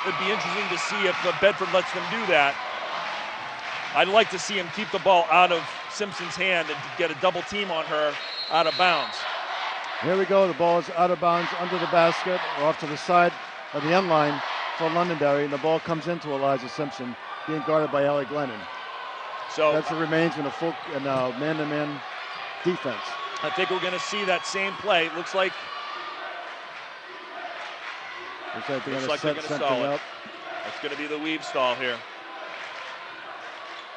It'd be interesting to see if Bedford lets them do that. I'd like to see him keep the ball out of Simpson's hand and get a double team on her out of bounds. Here we go. The ball is out of bounds under the basket, or off to the side of the end line for Londonderry, and the ball comes into Eliza Simpson, being guarded by Ellie Glennon. So that's what remains in a man-to-man defense. I think we're going to see that same play. It looks like they're going to set something stall up. It. It's going to be the weave stall here.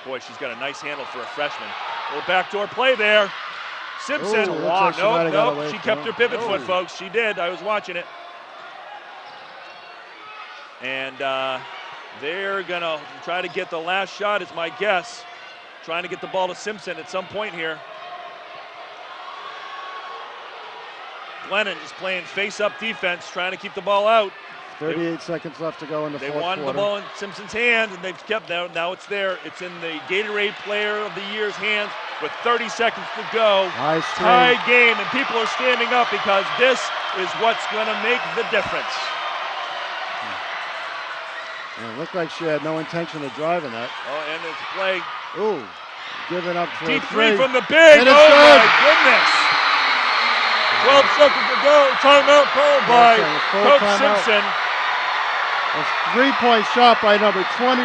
Boy, she's got a nice handle for a freshman. A little backdoor play there. Simpson, no, she kept her pivot foot, folks. She did. I was watching it. And they're going to try to get the last shot, is my guess. Trying to get the ball to Simpson at some point here. Glennon is playing face-up defense, trying to keep the ball out. 38 seconds left to go in the fourth quarter. They wanted the ball in Simpson's hand, and they've kept that. Now it's there. It's in the Gatorade Player of the Year's hands with 30 seconds to go. Nice tie game, and people are standing up because this is what's going to make the difference. And it looked like she had no intention of driving that. Oh, and it's play. Ooh, giving up for deep a three from the big. Oh, my goodness. 12 seconds to go. Timeout called by Coach Simpson. A 3-point shot by number 21.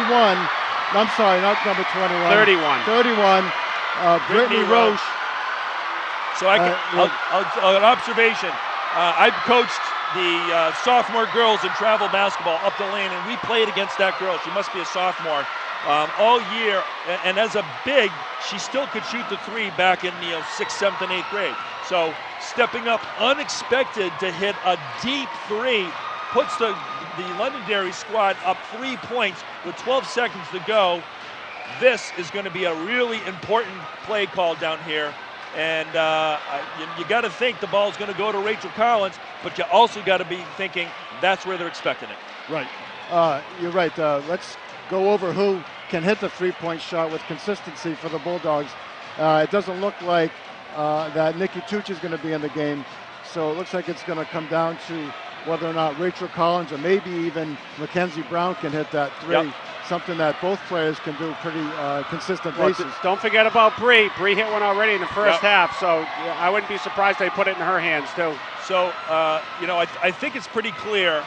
I'm sorry, not number 21. 31. 31. Brittany Roche. So an observation. I've coached the sophomore girls in travel basketball up the lane, and we played against that girl. She must be a sophomore. All year, and as a big, she still could shoot the 3 back in 6th, 7th, and 8th grade. So stepping up unexpected to hit a deep 3 puts the Londonderry squad up 3 points with 12 seconds to go. This is going to be a really important play call down here. And you got to think the ball's going to go to Rachel Collins, but you also got to be thinking that's where they're expecting it. Right. You're right. Let's go over who can hit the 3-point shot with consistency for the Bulldogs. It doesn't look like that Nikki Tucci is going to be in the game, so it looks like it's going to come down to whether or not Rachel Collins or maybe even Mackenzie Brown can hit that 3. Yep. Something that both players can do pretty consistent basis. Don't forget about Bree. Bree hit one already in the first half, so I wouldn't be surprised they put it in her hands too. So, I think it's pretty clear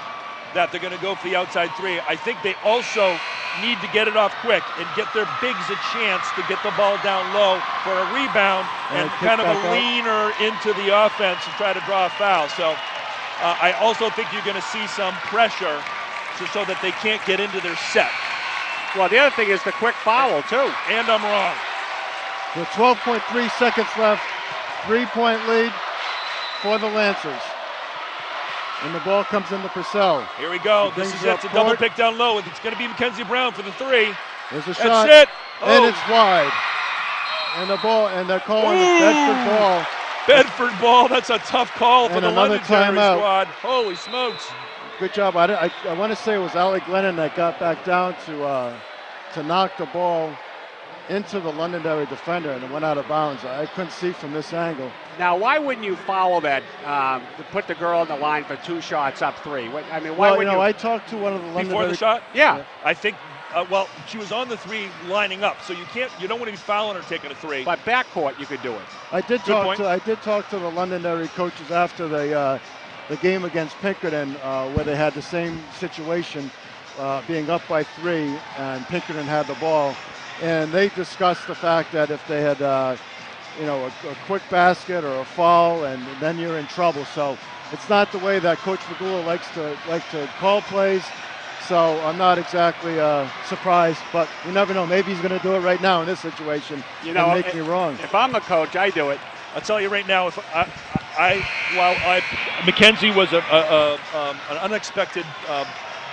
that they're going to go for the outside 3. I think they also need to get it off quick and get their bigs a chance to get the ball down low for a rebound and kind of a leaner into the offense and try to draw a foul. So I also think you're going to see some pressure so that they can't get into their set. Well, the other thing is the quick foul, too. And I'm wrong. With 12.3 seconds left, 3-point lead for the Lancers. And the ball comes into Purcell. Here we go. This is it. A double pick down low. It's going to be Mackenzie Brown for the three. There's a shot. That's it. And it's wide. And the ball, and they're calling the Bedford ball. Bedford ball. That's a tough call for And the another Londonderry timeout. squad. Holy smokes. Good job. I want to say it was Allie Glennon that got back down to knock the ball into the Londonderry defender, and it went out of bounds. I couldn't see from this angle. Now, why wouldn't you follow that to put the girl on the line for 2 shots up 3? I mean, why would you? I talked to one of the Londonderry. Before the shot? Yeah. I think, well, she was on the 3 lining up, so you don't want to be fouling her taking a 3. But backcourt, you could do it. I did talk to the Londonderry coaches after the game against Pinkerton, where they had the same situation, being up by 3, and Pinkerton had the ball. And they discussed the fact that if they had, a quick basket or a foul, and then you're in trouble. So it's not the way that Coach Fagula likes to call plays. So I'm not exactly surprised, but you never know. Maybe he's going to do it right now in this situation. And make me wrong. If I'm the coach, I do it. I'll tell you right now, if Mackenzie was an unexpected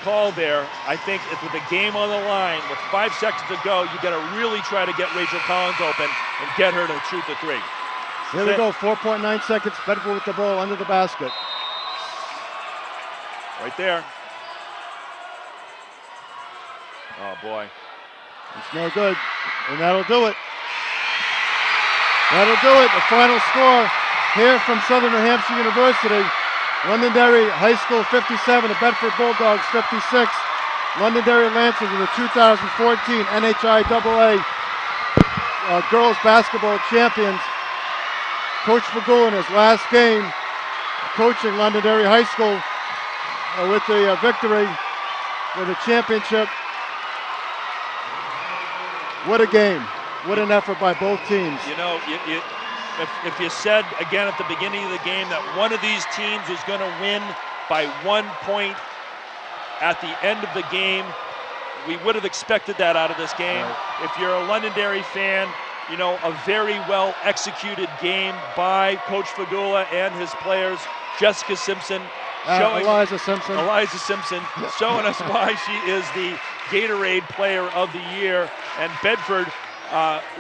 call there. I think with the game on the line, with 5 seconds to go, you got to really try to get Rachel Collins open and get her to shoot the 3. Here we go, 4.9 seconds. Bedford with the ball under the basket. Right there. Oh boy. It's no good, and that'll do it. That'll do it. The final score here from Southern New Hampshire University. Londonderry High School 57, the Bedford Bulldogs 56. Londonderry Lancers are the 2014 NHIAA girls basketball champions. Coach Fagula in his last game coaching Londonderry High School with the victory, with the championship. What a game. What an effort by both teams. You know, if you said again at the beginning of the game that one of these teams was going to win by 1 point at the end of the game, we would have expected that out of this game. Right. If you're a Londonderry fan, you know, a very well executed game by Coach Fagula and his players. Jessica Simpson Eliza Simpson showing us why she is the Gatorade Player of the Year. And Bedford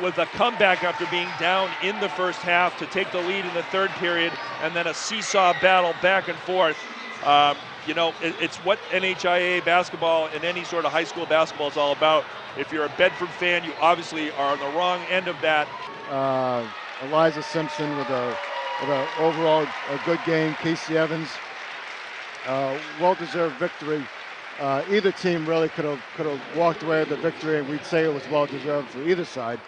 with a comeback after being down in the first half to take the lead in the third period, and then a seesaw battle back and forth. You know, it's what NHIAA basketball and any sort of high school basketball is all about. If you're a Bedford fan, you obviously are on the wrong end of that. Eliza Simpson with a overall a good game. Casey Evans, well-deserved victory. Either team really could have walked away with the victory, and we'd say it was well-deserved for either side.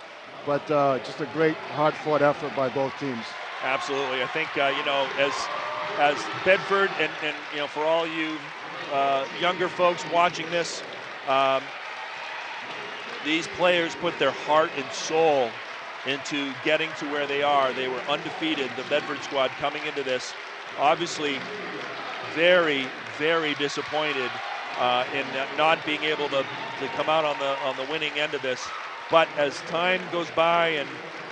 But just a great, hard-fought effort by both teams. Absolutely. I think you know, as Bedford and you know, for all you younger folks watching this, these players put their heart and soul into getting to where they are. They were undefeated. The Bedford squad coming into this, obviously, very, very disappointed in not being able to come out on the winning end of this. But as time goes by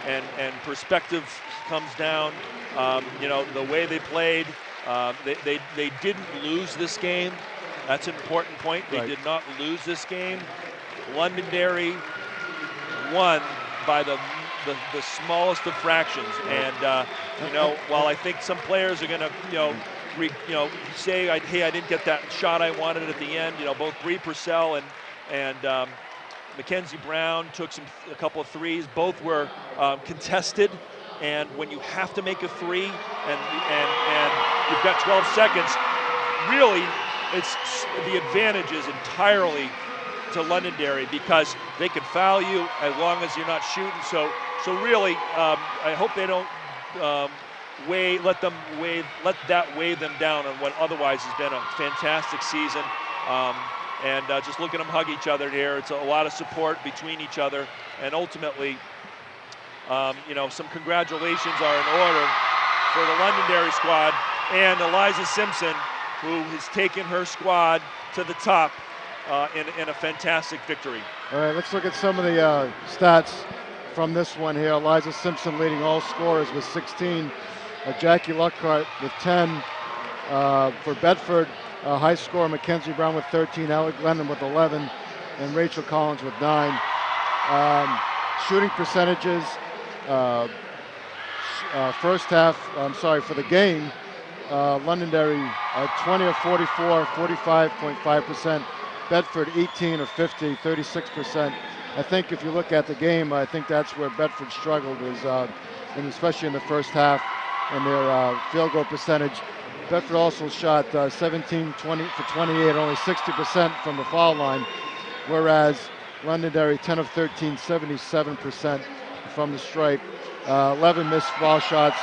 and perspective comes down, you know, the way they played, they didn't lose this game. That's an important point. They did not lose this game. Londonderry won by the smallest of fractions. And you know, while I think some players are going to say, hey, I didn't get that shot I wanted at the end. You know, both Bree Purcell and Mackenzie Brown took a couple of threes. Both were contested, and when you have to make a three and you've got 12 seconds, really, it's the advantage is entirely to Londonderry because they can foul you as long as you're not shooting. So really, I hope they don't let that weigh them down on what otherwise has been a fantastic season. And just look at them hug each other here. It's a lot of support between each other. And ultimately, some congratulations are in order for the Londonderry squad and Eliza Simpson, who has taken her squad to the top in a fantastic victory. All right, let's look at some of the stats from this one here. Eliza Simpson leading all scorers with 16. Jackie Luckhart with 10. For Bedford, high scorer Mackenzie Brown with 13. Alec Glennon with 11. And Rachel Collins with 9. Shooting percentages. First half, for the game, Londonderry 20 of 44, 45.5%. Bedford 18 of 50, 36%. I think if you look at the game, I think that's where Bedford struggled, and especially in the first half, and their field goal percentage. Bedford also shot 17 20 for 28, only 60% from the foul line, whereas Londonderry 10 of 13, 77% from the stripe. 11 missed foul shots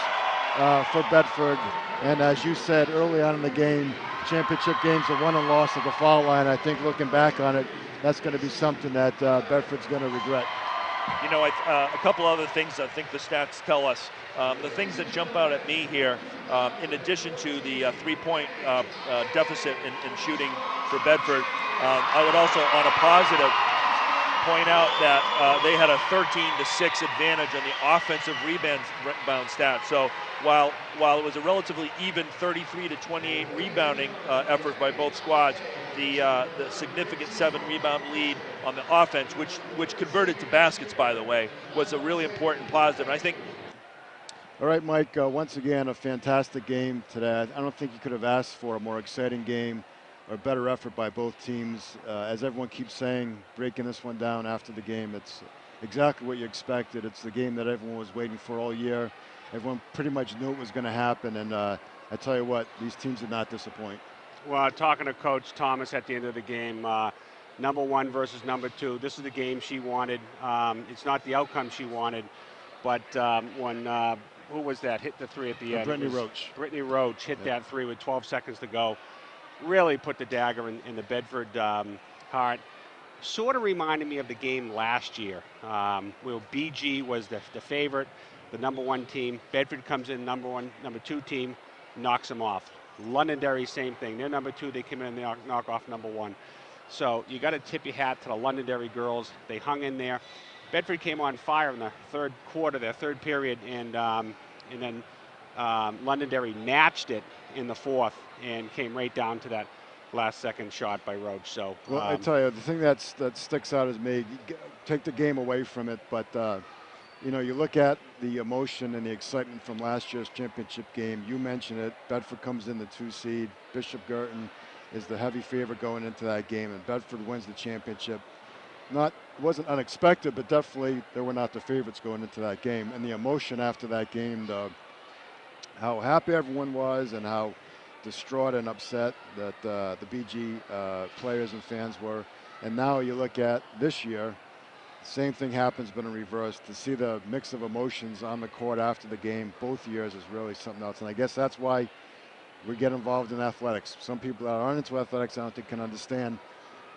for Bedford, and as you said early on in the game, championship games are won and lost at the foul line. I think looking back on it, that's going to be something that Bedford's going to regret. A couple other things I think the stats tell us. The things that jump out at me here, in addition to the 3-point deficit in shooting for Bedford, I would also, on a positive, point out that they had a 13-6 advantage on the offensive rebound stat. So while it was a relatively even 33-28 rebounding effort by both squads, the significant 7-rebound lead on the offense, which converted to baskets, by the way, was a really important positive. And I think. All right, Mike, once again, a fantastic game today. I don't think you could have asked for a more exciting game or better effort by both teams. As everyone keeps saying, breaking this one down after the game, it's exactly what you expected. It's the game that everyone was waiting for all year. Everyone pretty much knew it was going to happen, and I tell you what, these teams did not disappoint. Well, talking to Coach Thomas at the end of the game, number 1 versus number 2, this is the game she wanted. It's not the outcome she wanted, but when who was that hit the 3 at the end? Brittany Roach. Brittany Roach hit that 3 with 12 seconds to go. Really put the dagger in the Bedford heart. Sort of reminded me of the game last year. Where BG was the favorite, the number 1 team. Bedford comes in number 2 team, knocks them off. Londonderry, same thing. They're number 2. They come in and they knock off number 1. So you got to tip your hat to the Londonderry girls. They hung in there. Bedford came on fire in the third quarter, their third period, and then Londonderry matched it in the fourth and came right down to that last-second shot by Roach. So, well, I tell you, the thing that sticks out is me. Take the game away from it, but you look at the emotion and the excitement from last year's championship game. You mentioned it. Bedford comes in the 2 seed. Bishop Girton is the heavy favorite going into that game, and Bedford wins the championship. Wasn't unexpected, but definitely they were not the favorites going into that game. And the emotion after that game, how happy everyone was and how distraught and upset that the BG players and fans were. And now you look at this year, same thing happens, but in reverse. To see the mix of emotions on the court after the game, both years, is really something else. And I guess that's why we get involved in athletics. Some people that aren't into athletics, I don't think, can understand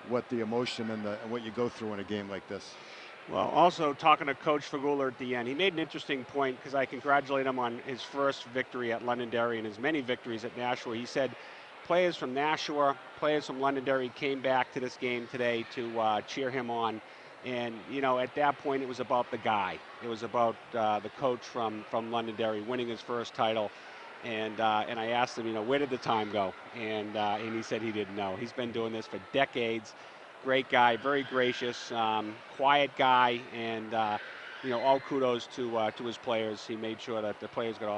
what the emotion and what you go through in a game like this. Well, also talking to Coach Fagula at the end, he made an interesting point because I congratulate him on his first victory at Londonderry and his many victories at Nashua. He said players from Nashua, players from Londonderry came back to this game today to cheer him on. And, at that point, it was about the guy. It was about the coach from Londonderry winning his first title. And I asked him, where did the time go? And he said he didn't know. He's been doing this for decades. Great guy, very gracious, quiet guy, and all kudos to his players. He made sure that the players got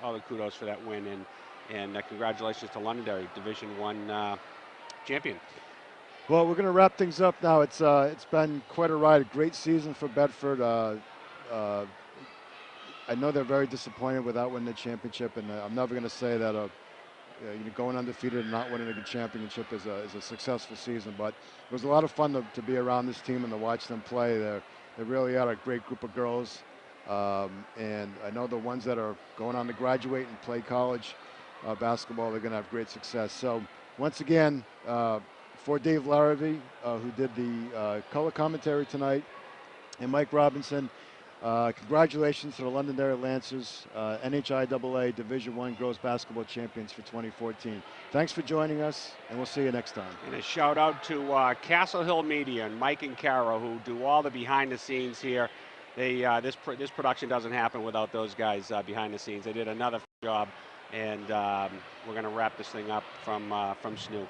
all the kudos for that win, and congratulations to Londonderry, Division I champion. Well, we're going to wrap things up now. It's been quite a ride, a great season for Bedford. I know they're very disappointed without winning the championship, and I'm never going to say that going undefeated and not winning a championship is a successful season. But it was a lot of fun to be around this team and to watch them play. They really are a great group of girls, and I know the ones that are going on to graduate and play college basketball, they're going to have great success. So once again, For Dave Larrivee, who did the color commentary tonight, and Mike Robinson, congratulations to the Londonderry Lancers, NHIAA Division I girls basketball champions for 2014. Thanks for joining us, and we'll see you next time. And a shout out to CastleHill Media and Mike and Cara, who do all the behind the scenes here. They this production doesn't happen without those guys behind the scenes. They did another job, and we're going to wrap this thing up from Snoop.